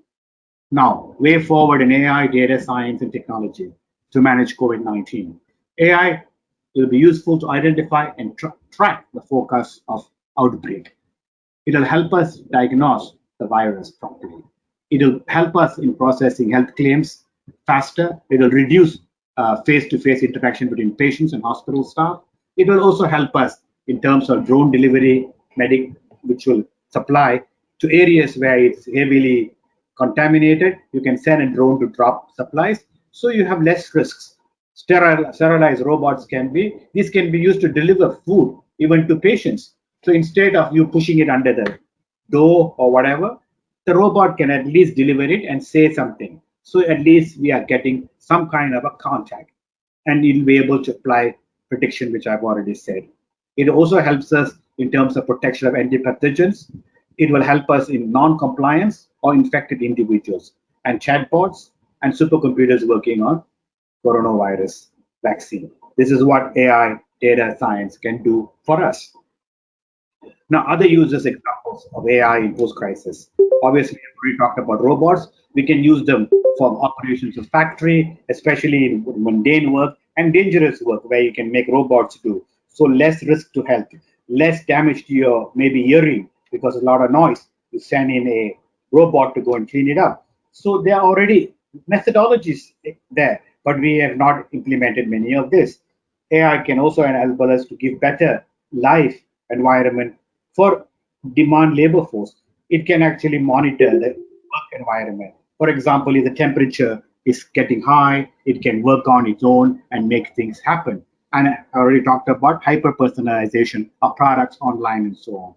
Now, way forward in AI, data science, and technology to manage COVID-19. AI will be useful to identify and track the focus of outbreak. It will help us diagnose the virus properly. It will help us in processing health claims faster. It will reduce face-to-face interaction between patients and hospital staff. It will also help us in terms of drone delivery, which will supply to areas where it's heavily contaminated. You can send a drone to drop supplies, so you have less risks. Sterilized robots can be used to deliver food even to patients. So instead of you pushing it under the door or whatever, the robot can at least deliver it and say something. So at least we are getting some kind of a contact, and it will be able to apply prediction, which I've already said. It also helps us in terms of protection of antipathogens. It will help us in non-compliance or infected individuals, and chatbots and supercomputers working on coronavirus vaccine. This is what AI data science can do for us. Now, other uses examples of AI in post-crisis. Obviously, we talked about robots. We can use them for operations of factory, especially in mundane work and dangerous work where you can make robots do. So less risk to health, less damage to your maybe hearing because a lot of noise. You send in a robot to go and clean it up. So there are already methodologies there, but we have not implemented many of this. AI can also enable us to give better life environment for demand labor force. It can actually monitor the work environment. For example, if the temperature is getting high, it can work on its own and make things happen. And I already talked about hyper-personalization of products online and so on.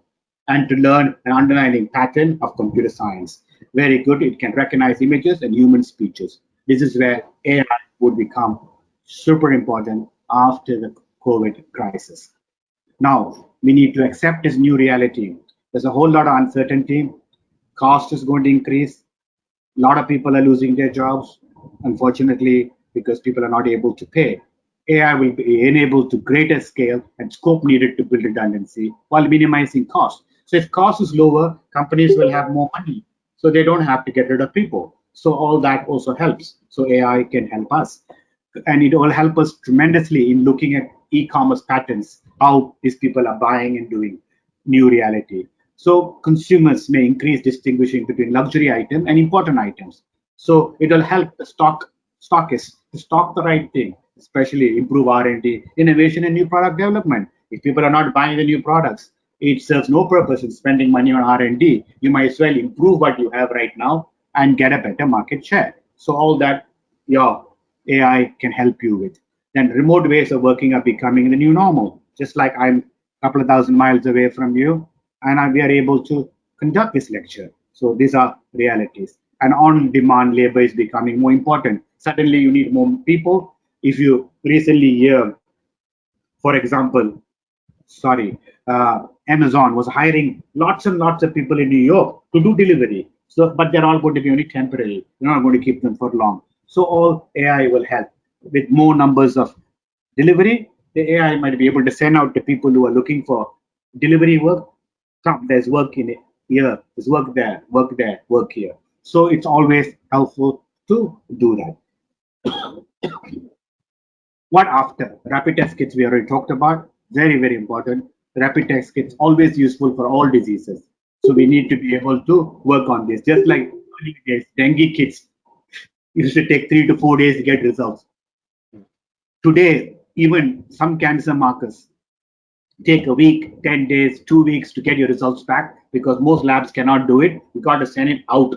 And to learn an underlying pattern of computer science. Very good, it can recognize images and human speeches. This is where AI would become super important after the COVID crisis. Now, we need to accept this new reality. There's a whole lot of uncertainty. Cost is going to increase. A lot of people are losing their jobs, unfortunately, because people are not able to pay. AI will be enabled to greater scale and scope needed to build redundancy while minimizing cost. So if cost is lower, companies will have more money, so they don't have to get rid of people. So all that also helps. So AI can help us. and it will help us tremendously in looking at e-commerce patterns, how these people are buying and doing new reality. So consumers may increase distinguishing between luxury items and important items. So it will help the stockists to stock the right thing, especially improve R&D, innovation, and new product development. If people are not buying the new products, it serves no purpose in spending money on R&D. You might as well improve what you have right now and get a better market share. So all that your AI can help you with. Then remote ways of working are becoming the new normal. Just like I'm a couple of thousand miles away from you, and we are able to conduct this lecture. So these are realities. And on-demand labor is becoming more important. Suddenly, you need more people. If you recently hear, for example, Amazon was hiring lots and lots of people in New York to do delivery. So, but they're all going to be only temporary. You're not going to keep them for long. So all AI will help with more numbers of delivery. The AI might be able to send out to people who are looking for delivery work. Come, there's work in it here. There's work there, work here. So it's always helpful to do that. What after? Rapid test kits we already talked about. Very, very important. Rapid test kits always useful for all diseases. So we need to be able to work on this. Just like early days, dengue kits used to take 3 to 4 days to get results. Today, even some cancer markers take a week, 10 days, 2 weeks to get your results back because most labs cannot do it. You got to send it out.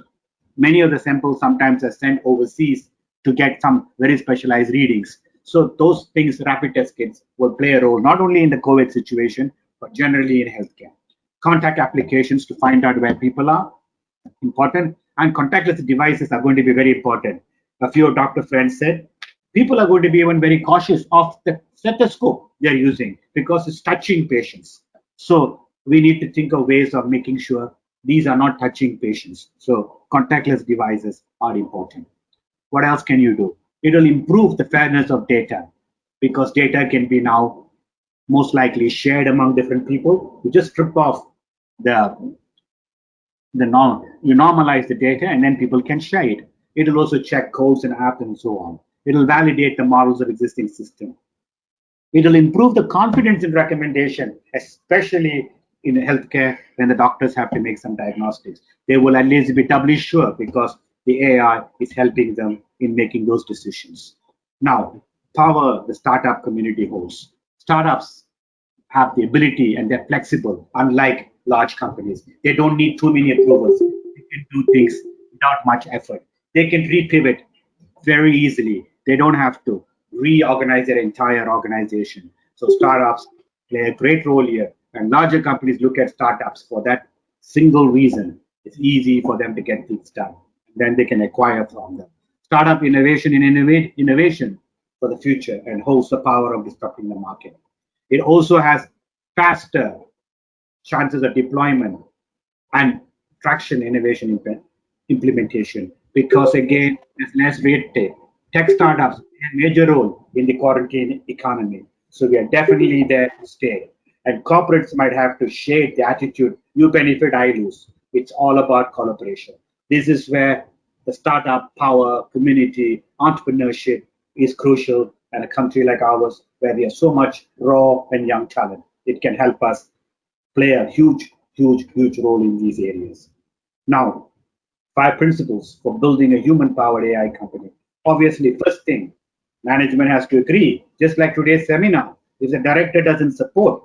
Many of the samples sometimes are sent overseas to get some very specialized readings. So those things, rapid test kits, will play a role not only in the COVID situation, but generally in healthcare. Contact applications to find out where people are, important. And contactless devices are going to be very important. A few doctor friends said, people are going to be even very cautious of the stethoscope they're using because it's touching patients. So we need to think of ways of making sure these are not touching patients. So contactless devices are important. What else can you do? It will improve the fairness of data because data can be now most likely shared among different people. You just strip off you normalize the data and then people can share it. It will also check codes and apps and so on. It will validate the models of existing system. It will improve the confidence in recommendation, especially in healthcare when the doctors have to make some diagnostics. They will at least be doubly sure because the AI is helping them in making those decisions. Now, power the startup community holds. Startups have the ability and they're flexible, unlike large companies. They don't need too many approvals. They can do things without much effort. They can repivot very easily. They don't have to reorganize their entire organization. So startups play a great role here. And larger companies look at startups for that single reason. It's easy for them to get things done. Then they can acquire from them. Startup innovation in innovation for the future and holds the power of disrupting the market. It also has faster chances of deployment and traction innovation implementation because again, there's less red tape. Tech startups play a major role in the quarantine economy. So we are definitely there to stay. And corporates might have to shade the attitude, you benefit, I lose. It's all about collaboration. This is where the startup power, community, entrepreneurship is crucial. And a country like ours, where we have so much raw and young talent, it can help us play a huge role in these areas. Now, 5 principles for building a human-powered AI company. Obviously, first thing, management has to agree. Just like today's seminar, if the director doesn't support,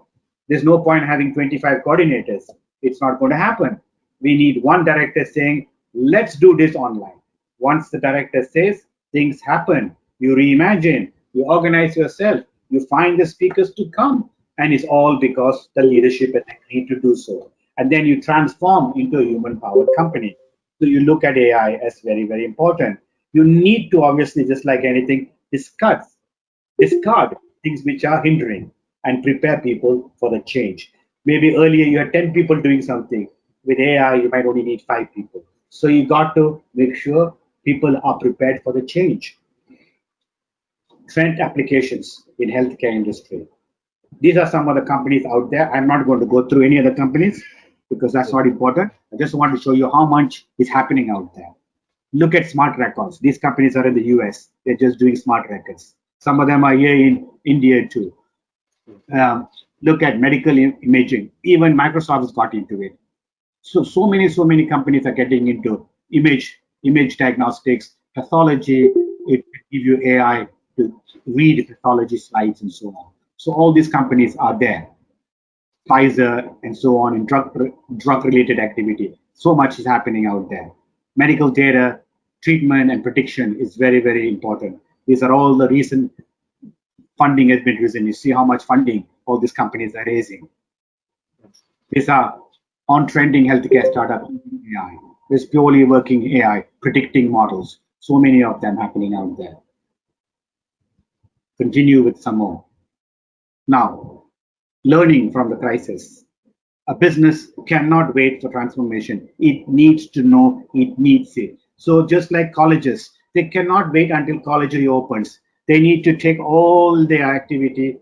there's no point having 25 coordinators. It's not going to happen. We need one director saying, let's do this online. Once the director says, things happen. You reimagine, you organize yourself, you find the speakers to come, and it's all because the leadership has agreed to do so. And then you transform into a human-powered company. So you look at AI as very, very important. You need to obviously, just like anything, discard things which are hindering and prepare people for the change. Maybe earlier you had 10 people doing something. With AI, you might only need 5 people. So you got to make sure people are prepared for the change. Trend applications in healthcare industry. These are some of the companies out there. I'm not going to go through any of the companies because that's not important. I just want to show you how much is happening out there. Look at smart records. These companies are in the US. They're just doing smart records. Some of them are here in India too. Look at medical imaging. Even Microsoft has got into it. So many companies are getting into image diagnostics, pathology. It can give you AI to read pathology slides and so on. So all these companies are there. Pfizer and so on in drug related activity. So much is happening out there. Medical data, treatment and prediction is very important. These are all the recent funding has been risen. You see how much funding all these companies are raising. These are on trending healthcare startup AI. There's purely working AI, predicting models. So many of them happening out there. Continue with some more. Now, learning from the crisis. A business cannot wait for transformation. It needs to know, it needs it. So just like colleges, they cannot wait until college reopens. They need to take all their activity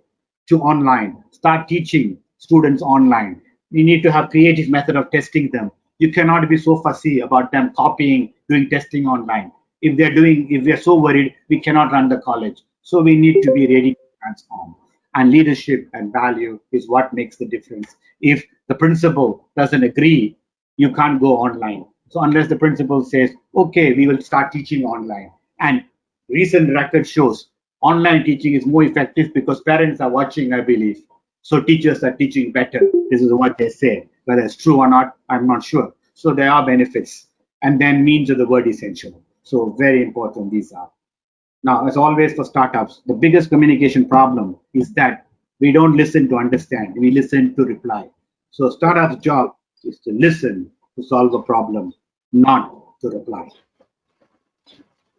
to online, start teaching students online. We need to have creative method of testing them. You cannot be so fussy about them copying, doing testing online. If they're so worried, we cannot run the college. So we need to be ready to transform. And leadership and value is what makes the difference. If the principal doesn't agree, you can't go online. So unless the principal says, okay, we will start teaching online. And recent record shows online teaching is more effective because parents are watching, I believe. So teachers are teaching better. This is what they say. Whether it's true or not, I'm not sure. So there are benefits. And then means of the word essential. So very important these are. Now, as always for startups, the biggest communication problem is that we don't listen to understand, we listen to reply. So startup's job is to listen to solve a problem, not to reply.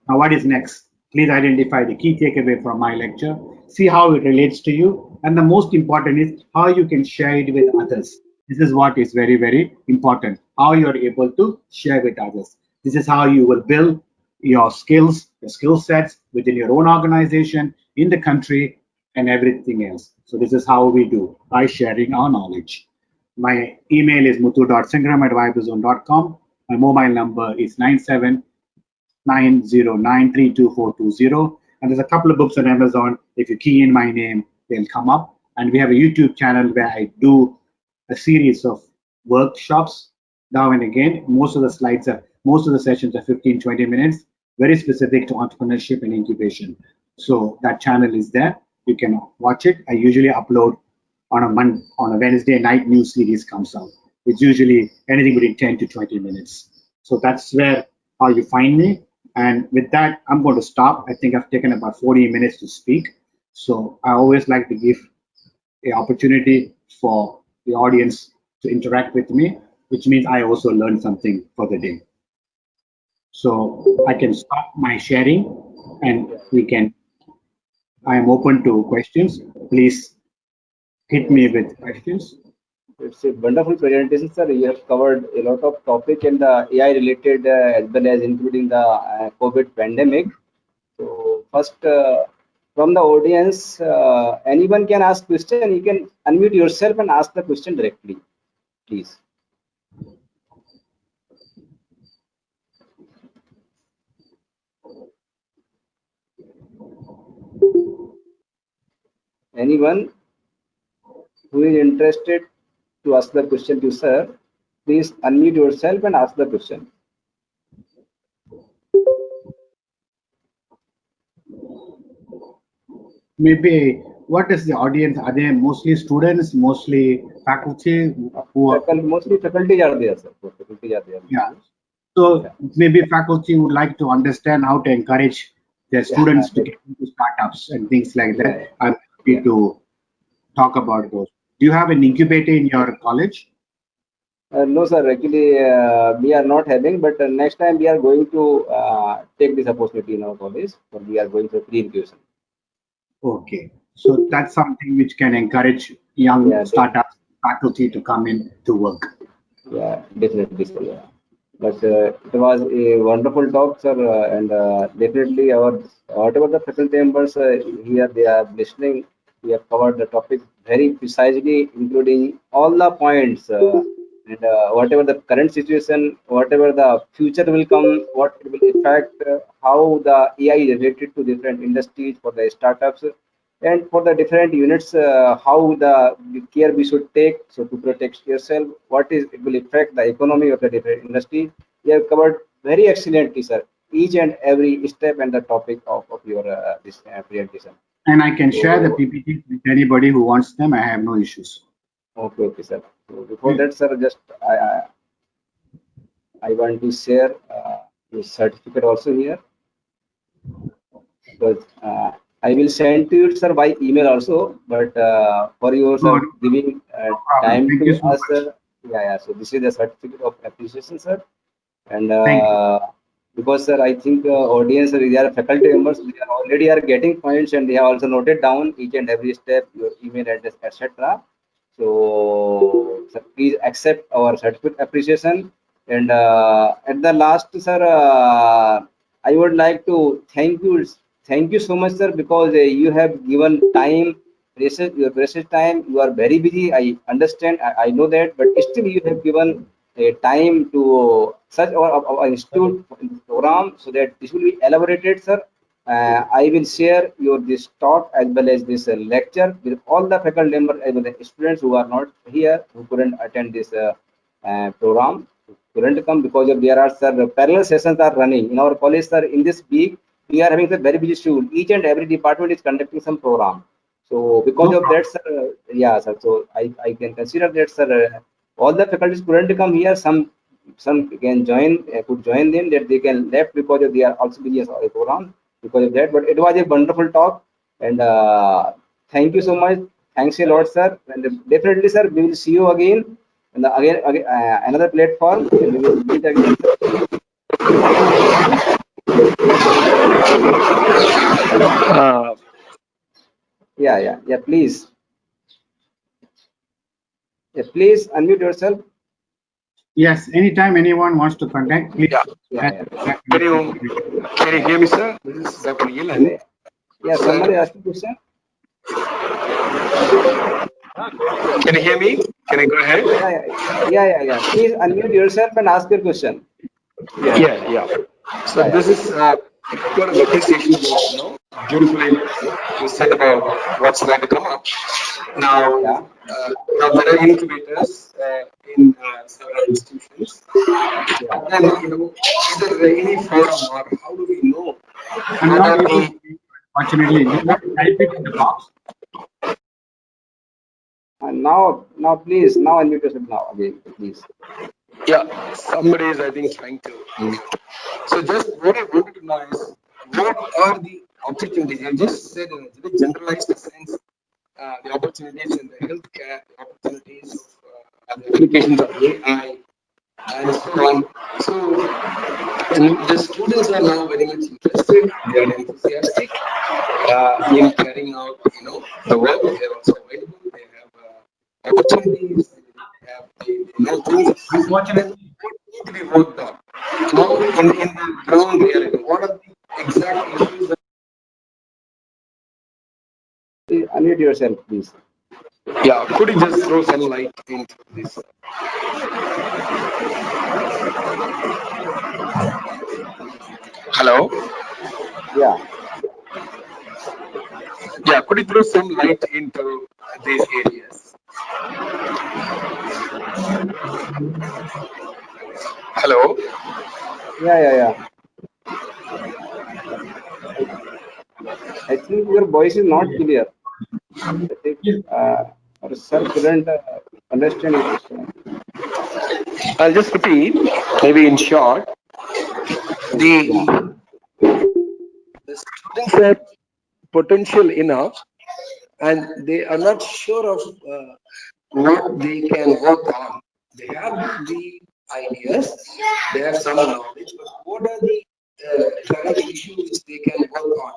Now, what is next? Please identify the key takeaway from my lecture, see how it relates to you, and the most important is how you can share it with others. This is what is very important, how you're able to share with others. This is how you will build your skills, your skill sets within your own organization, in the country, and everything else. So this is how we do, by sharing our knowledge. My email is muthu.singram@vibrozone.com. My mobile number is 9790932420. And there's a couple of books on Amazon. If you key in my name, they'll come up. And we have a YouTube channel where I do a series of workshops now and again. Most of the sessions are 15-20 minutes, very specific to entrepreneurship and incubation. So that channel is there. You can watch it. I usually upload on a Wednesday night, new series comes out. It's usually anything between 10 to 20 minutes. So that's where how you find me. And with that, I'm going to stop. I think I've taken about 40 minutes to speak. So I always like to give an opportunity for the audience to interact with me, which means I also learned something for the day. So I can stop my sharing and I am open to questions. Please hit me with questions. It's a wonderful presentation, sir. You have covered a lot of topic in the AI related as well as including the COVID pandemic. So first, from the audience, anyone can ask question. You can unmute yourself and ask the question directly, please. Anyone who is interested to ask the question to sir, please unmute yourself and ask the question. Maybe what is the audience? Are they mostly students, mostly faculty? Mostly faculties are there, sir. Faculties are there. Yeah. So maybe faculty would like to understand how to encourage their students to get into startups and things like that. I'm happy to talk about those. Do you have an incubator in your college? No, sir. Actually, we are not having, but next time we are going to take this opportunity in our college. So we are going to pre-incubation. Okay, so that's something which can encourage young startups, faculty to come in to work. Yeah, definitely, sir. Yeah. But it was a wonderful talk, sir, and definitely our whatever the faculty members here they are listening. We have covered the topic very precisely, including all the points and whatever the current situation, whatever the future will come, what it will affect, how the AI is related to different industries for the startups, and for the different units, how the care we should take so to protect yourself, what is it will affect the economy of the different industry. You have covered very excellently, sir, each and every step and the topic of your this presentation. And I can share the So, PPT with anybody who wants them. I have no issues. okay, okay, sir. So before that, sir, just I want to share your certificate also here, because I will send to you, sir, by email also. But for your, No, sir, no giving problem. time Thank you to so us, much. yeah, yeah. So this is the certificate of appreciation, sir. And Thank you. because, sir, I think audience, they are faculty members, they are already are getting points, and they have also noted down each and every step, your email address, etc. So, sir, please accept our certificate appreciation. And at the last, sir, I would like to thank you so much, sir, because you have given time, your precious time. You are very busy. I understand. I know that, but still, you have given a time to such our institute program so that this will be elaborated, sir. I will share your this talk as well as this lecture with all the faculty members as well as students who are not here, who couldn't attend this program, couldn't come because of there are, sir, parallel sessions are running in our college, sir. In this week we are having a very busy schedule. Each and every department is conducting some program. So because No of problem. that, sir, yeah, sir. So I can consider that, sir. All the faculties couldn't come here. Some can join, could join them, that they can left because of they are also busy as a program because of that. But it was a wonderful talk, and thank you so much. Thanks a lot, sir. And definitely, sir, we will see you again, and again another platform, and we will meet again. Uh, Yeah, yeah, yeah. Please, yeah, please unmute yourself. Yes, anytime anyone wants to contact, please. yeah. Yeah, add- yeah, Can you hear me, sir? This is Dr. Gilan. yeah. Yeah, somebody Sir, asked a question. can you hear me? Can I go ahead? Yeah, yeah, yeah, yeah, yeah. Please unmute yourself and ask your question. Yeah. So Yeah, yeah, this is got an appreciation about, beautifully you said about what's going to come up. Now, yeah. now there are incubators in several institutions. Yeah. And then, is there any forum or how do we know I'm what not are able the to, unfortunately. Just type it in the box. And now, please, now unmute yourself now again, please. Yeah, somebody is, I think, trying to mute. So just what I wanted to know is what are the opportunities? You just said in a very generalized sense, the opportunities in the healthcare, the opportunities of the applications of AI and so on. So and the students are now very much interested. They are enthusiastic in carrying out, the work. They are also available. They have opportunities. They know things. Then Unfortunately, what need to be worked on? Now, in the ground reality, what are the exact issues that? Please unmute yourself, please. Yeah, could you just throw some light into this? Hello? Yeah. Yeah, could you throw some light into these areas? Hello? Yeah. I, I think your voice is not clear. I think our sir couldn't understand your question. I'll just repeat, maybe in short, Yeah. the, the students have potential enough and they are not sure of what they can work on. They have the ideas, they have some knowledge, but what are the current issues they can work on?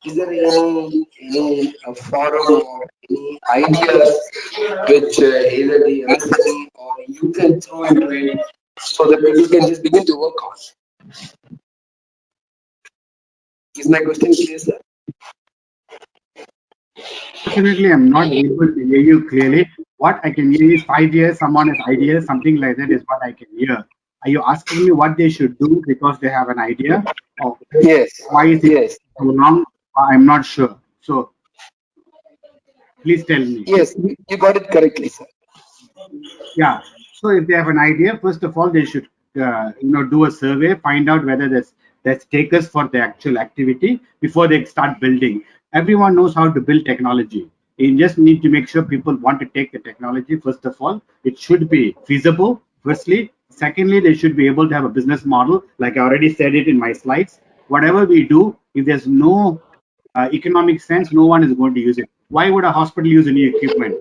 Is there any forum or any ideas which either the MSME or you can throw into it so that people can just begin to work on? Is my question clear, sir? Unfortunately, I'm not able to hear you clearly. What I can hear is 5 years, someone has ideas, something like that is what I can hear. Are you asking me what they should do because they have an idea? Or Yes, why is it yes, so long? I'm not sure. So please tell me. yes. You got it correctly, sir. Yeah. So if they have an idea, first of all, they should do a survey, find out whether there's takers for the actual activity before they start building. Everyone knows how to build technology. You just need to make sure people want to take the technology. First of all, it should be feasible. Firstly, secondly, they should be able to have a business model. Like I already said it in my slides. Whatever we do, if there's no economic sense, no one is going to use it. Why would a hospital use any equipment?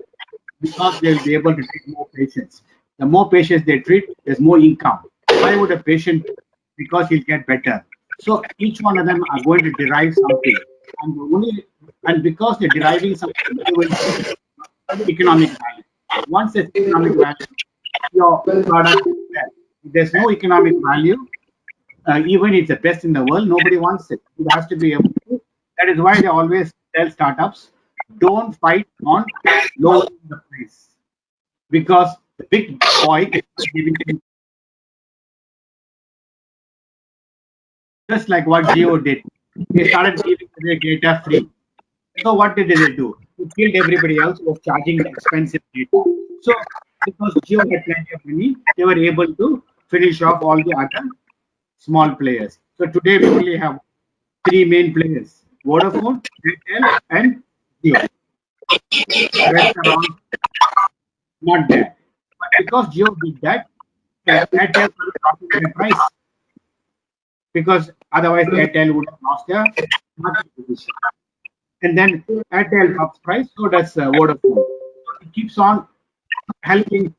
Because they'll be able to treat more patients. The more patients they treat, there's more income. Why would a patient? Because he'll get better. So each one of them are going to derive something, and because they're deriving something, they will see economic value. Once there's economic value, your product is there. If there's no economic value, even if it's the best in the world, nobody wants it. It has to be able to. That is why they always tell startups, don't fight on lowering the price because the big boy is giving you just like what Geo did. They started giving away data free. So what did they do? They killed everybody else who was charging the expensive data. So because Geo had plenty of money, they were able to finish off all the other small players. So today we only have three main players: Vodafone, Airtel, and Jio. The rest are all not there. But because Jio did that, Airtel dropped their price because otherwise Airtel would have lost their market position. And then Airtel drops price, so does Vodafone. So it keeps on helping.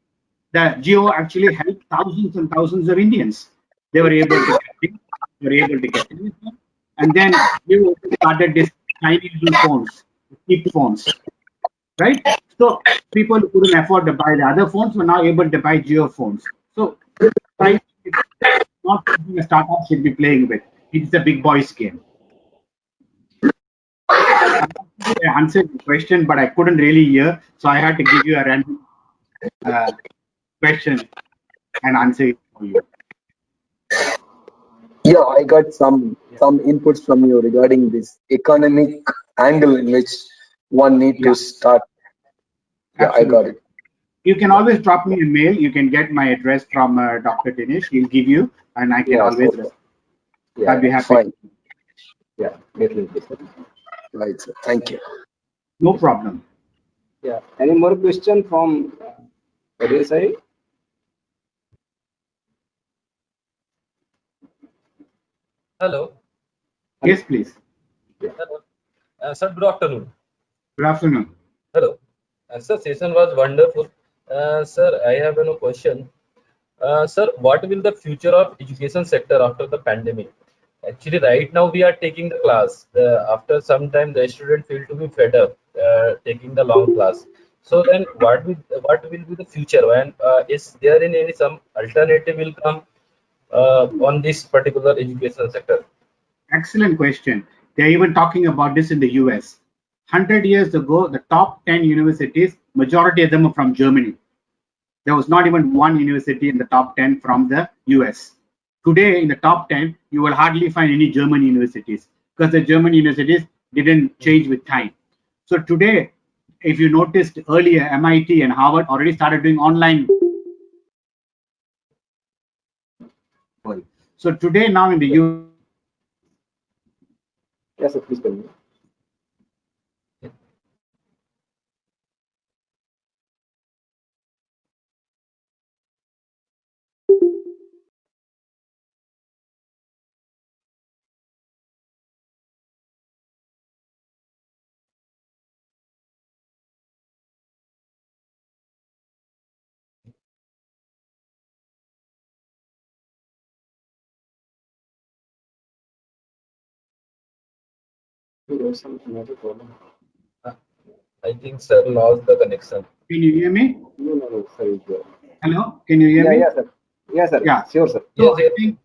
The Geo actually helped thousands and thousands of Indians. They were able to get things, they were able to get everything. And then Geo started this tiny little phones, cheap phones, right? So people who couldn't afford to buy the other phones were now able to buy Geo phones. So price is not something a startup should be playing with. It's a big boys game. I answered the question, but I couldn't really hear, so I had to give you a random question and answer it for you. Yeah, I got some inputs from you regarding this economic angle in which one need Yeah. to start. Yeah, I got it. You can always drop me a mail. You can get my address from Dr. Dinesh. He'll give you, and I can Yeah, always. sure. I'll be happy. Fine. Yeah, definitely, sir. Right, sir. Thank you. No problem. Yeah. Any more question from this side? Hello. Yes, please. Hello. Sir, good afternoon. Good afternoon. Hello. Sir, session was wonderful. Sir, I have a question. Sir, what will the future of education sector after the pandemic? Actually, right now we are taking the class. After some time, the student feel to be fed up taking the long class. So then, what will be the future? And is there any some alternative will come on this particular education sector? Excellent question. They're even talking about this in the US. 100 years ago, the top 10 universities, majority of them are from Germany. There was not even one university in the top 10 from the US. Today, in the top 10, you will hardly find any German universities because the German universities didn't change with time. So today, if you noticed earlier, MIT and Harvard already started doing online. So today, now in the US, Yes, sir, please tell me. There was some another problem. I think sir lost the connection. can you hear me? No, sir. Hello, can you hear Yeah, me? yeah, sir. Yeah, sir. Yeah. Sure, sir. So Yes, I think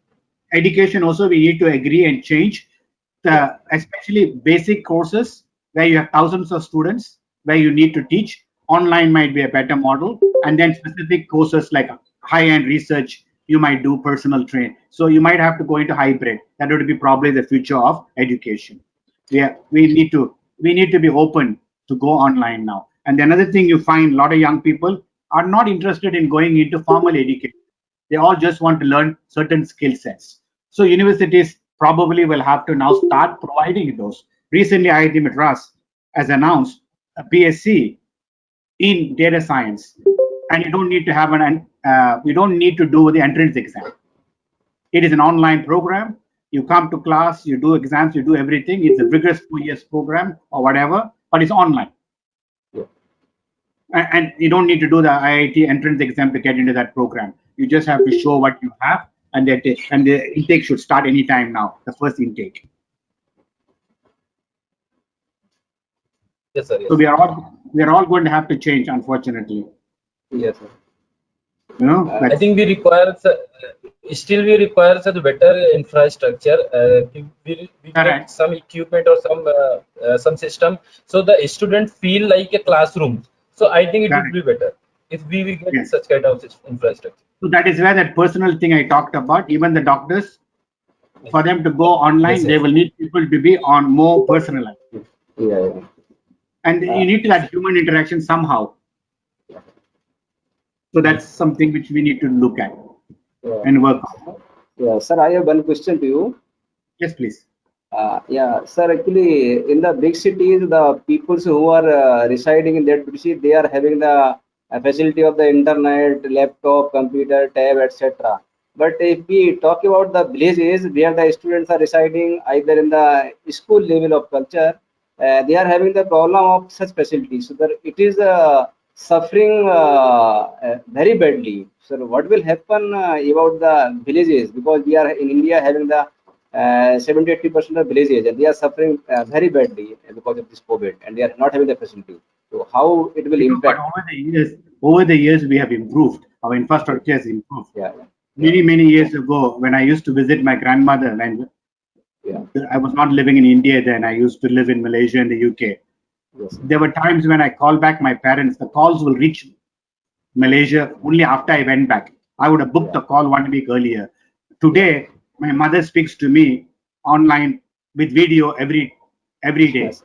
education also we need to agree and change, especially basic courses where you have thousands of students. where you need to teach. Online might be a better model, and then specific courses like high-end research you might do personal train. So you might have to go into hybrid. That would be probably the future of education. We need to be open to go online now. And another thing you find, a lot of young people are not interested in going into formal education. They all just want to learn certain skill sets. So universities probably will have to now start providing those. Recently, IIT Madras has announced a BSc in data science, and you don't need to have you don't need to do the entrance exam. It is an online program. You come to class, you do exams, you do everything. It's a rigorous 4 years program or whatever, but it's online. Yeah. And you don't need to do the IIT entrance exam to get into that program. You just have to show what you have, and the intake should start anytime now, the first intake. Yes, sir. Yes. So we are all going to have to change, unfortunately. Yes, sir. You know, I think we require we require such better infrastructure. We Correct. get some equipment or some system, so the student feel like a classroom. So I think it would be better if we get Yes. such kind of infrastructure. So that is where that personal thing I talked about. Even the doctors, for them to go online, Yes, they yes. will need people to be on more personalized. Yeah, yeah. And you need to have human interaction somehow. So that's something which we need to look at Yeah. and work on. Yeah, sir, I have one question to you. Yes, please. Yeah, sir, actually, in the big cities, the people who are residing in that big city, they are having the facility of the internet, laptop, computer, tab, etc. But if we talk about the villages where the students are residing either in the school level of culture, they are having the problem of such facilities. So that it is suffering very badly. So what will happen about the villages, because we are in India having the 70-80% of villages, and they are suffering very badly because of this COVID, and they are not having the facility. So how it will You know, but impact? over the years, we have improved. Our infrastructure has improved. Yeah, Many years ago, when I used to visit my grandmother, when yeah, I was not living in India then, I used to live in Malaysia and the UK. yes, There were times when I called back my parents, the calls will reach Malaysia only after I went back. I would have booked the call 1 week earlier. Today, my mother speaks to me online with video every day, yes,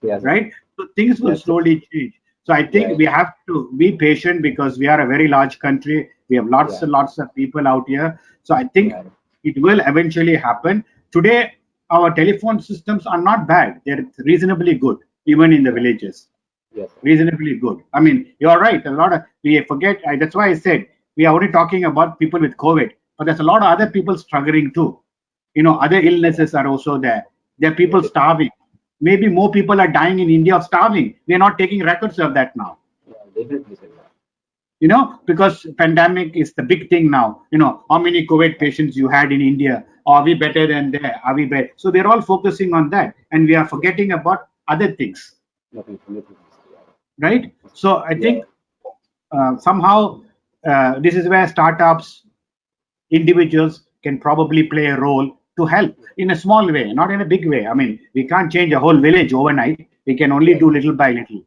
yes, right? So things will yes, slowly change. So I think yeah, we have to be patient because we are a very large country. We have lots yeah, and lots of people out here. So I think yeah, it will eventually happen. Today, our telephone systems are not bad. They're reasonably good, even in the villages. yes, Reasonably good. I mean, you're right. A lot of we forget. That's why I said we are only talking about people with COVID, but there's a lot of other people struggling too. You know, other illnesses are also there. There are people starving. Maybe more people are dying in India of starving. We are not taking records of that now. yeah, definitely, sir. You know, because pandemic is the big thing now. You know, how many COVID patients you had in India? Are we better than there? Are we better? So they're all focusing on that, and we are forgetting about other things, Nothing, nothing. right? So I Yeah, think somehow this is where startups, individuals can probably play a role to help in a small way, not in a big way. I mean, we can't change a whole village overnight. We can only do little by little.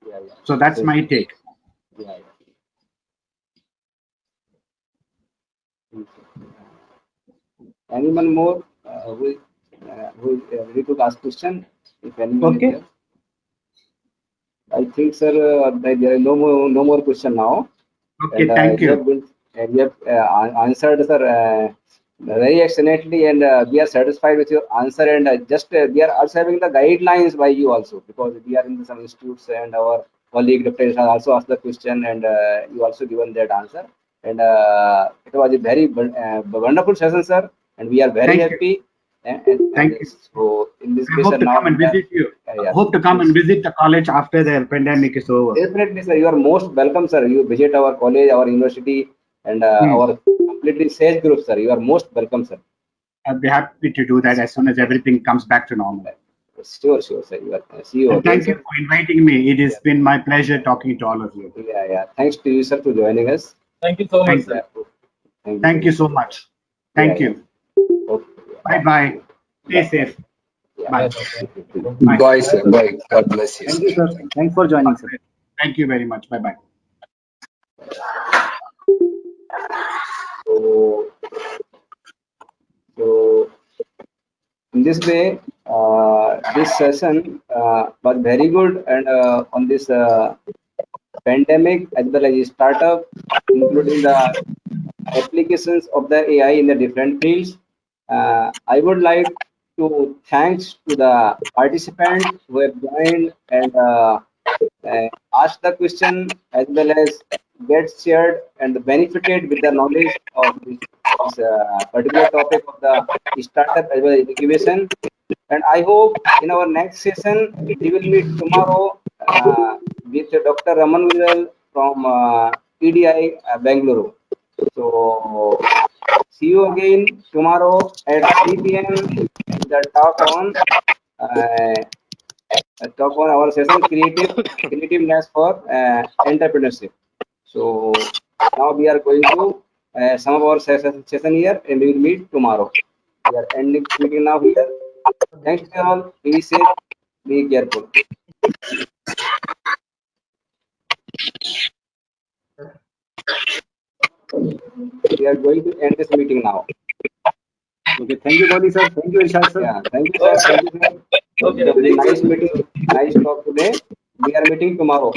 yeah, yeah. So that's my take. Yeah, yeah. Anyone more who is ready to ask question? If anyone is Okay. there. I think, sir, there is no more question now. Okay, And thank you you. have been, you have answered, sir, very excellently, and we are satisfied with your answer. And just we are also having the guidelines by you also, because we are in some institutes, and our colleague Dr. has also asked the question, and you also given that answer. And it was a very wonderful session, sir, and we are very Thank you. happy. And Thank you. so in this I case, hope sir, to now come and visit you. yeah, I hope to come and visit the college after the pandemic is over. definitely, sir. You are most welcome, sir. You visit our college, our university, and our completely sales group, sir. You are most welcome, sir. I'll be happy to do that as soon as everything comes back to normal. Sure, sure, sir. You are, see you And again, thank you sir. for inviting me. It has been my pleasure talking to all of you. Yeah, yeah. Thanks to you, sir, for joining us. Thank you so much, Thank sir. Yeah. Thank you so much. Thank Yeah, you. Okay. Bye bye. Stay Yeah. safe. Yeah. Bye. Bye. Bye, sir. Bye. God bless you. Thank you, sir. Thanks for joining, sir. Thank you very much. Bye bye. So in this way, this session was very good, and on this pandemic as well as startup, including the applications of the AI in the different fields. I would like to thanks to the participants who have joined and asked the question as well as get shared and benefited with the knowledge of this particular topic of the startup as well as incubation. And I hope in our next session we will meet tomorrow with Dr. Raman Vidal from EDI Bangalore. So see you again tomorrow at 3 p.m. with the uh, talk on our session creativeness for entrepreneurship. So now we are going to some of our session here, and we will meet tomorrow. We are ending meeting now here. Thanks to all. Be safe. Be careful. We are going to end this meeting now. Okay. Thank you, Gauri, sir. Thank you, Irshad, sir. Yeah. Thank you, sir. Thank you, sir. Okay. It was a nice meeting. Nice talk today. We are meeting tomorrow.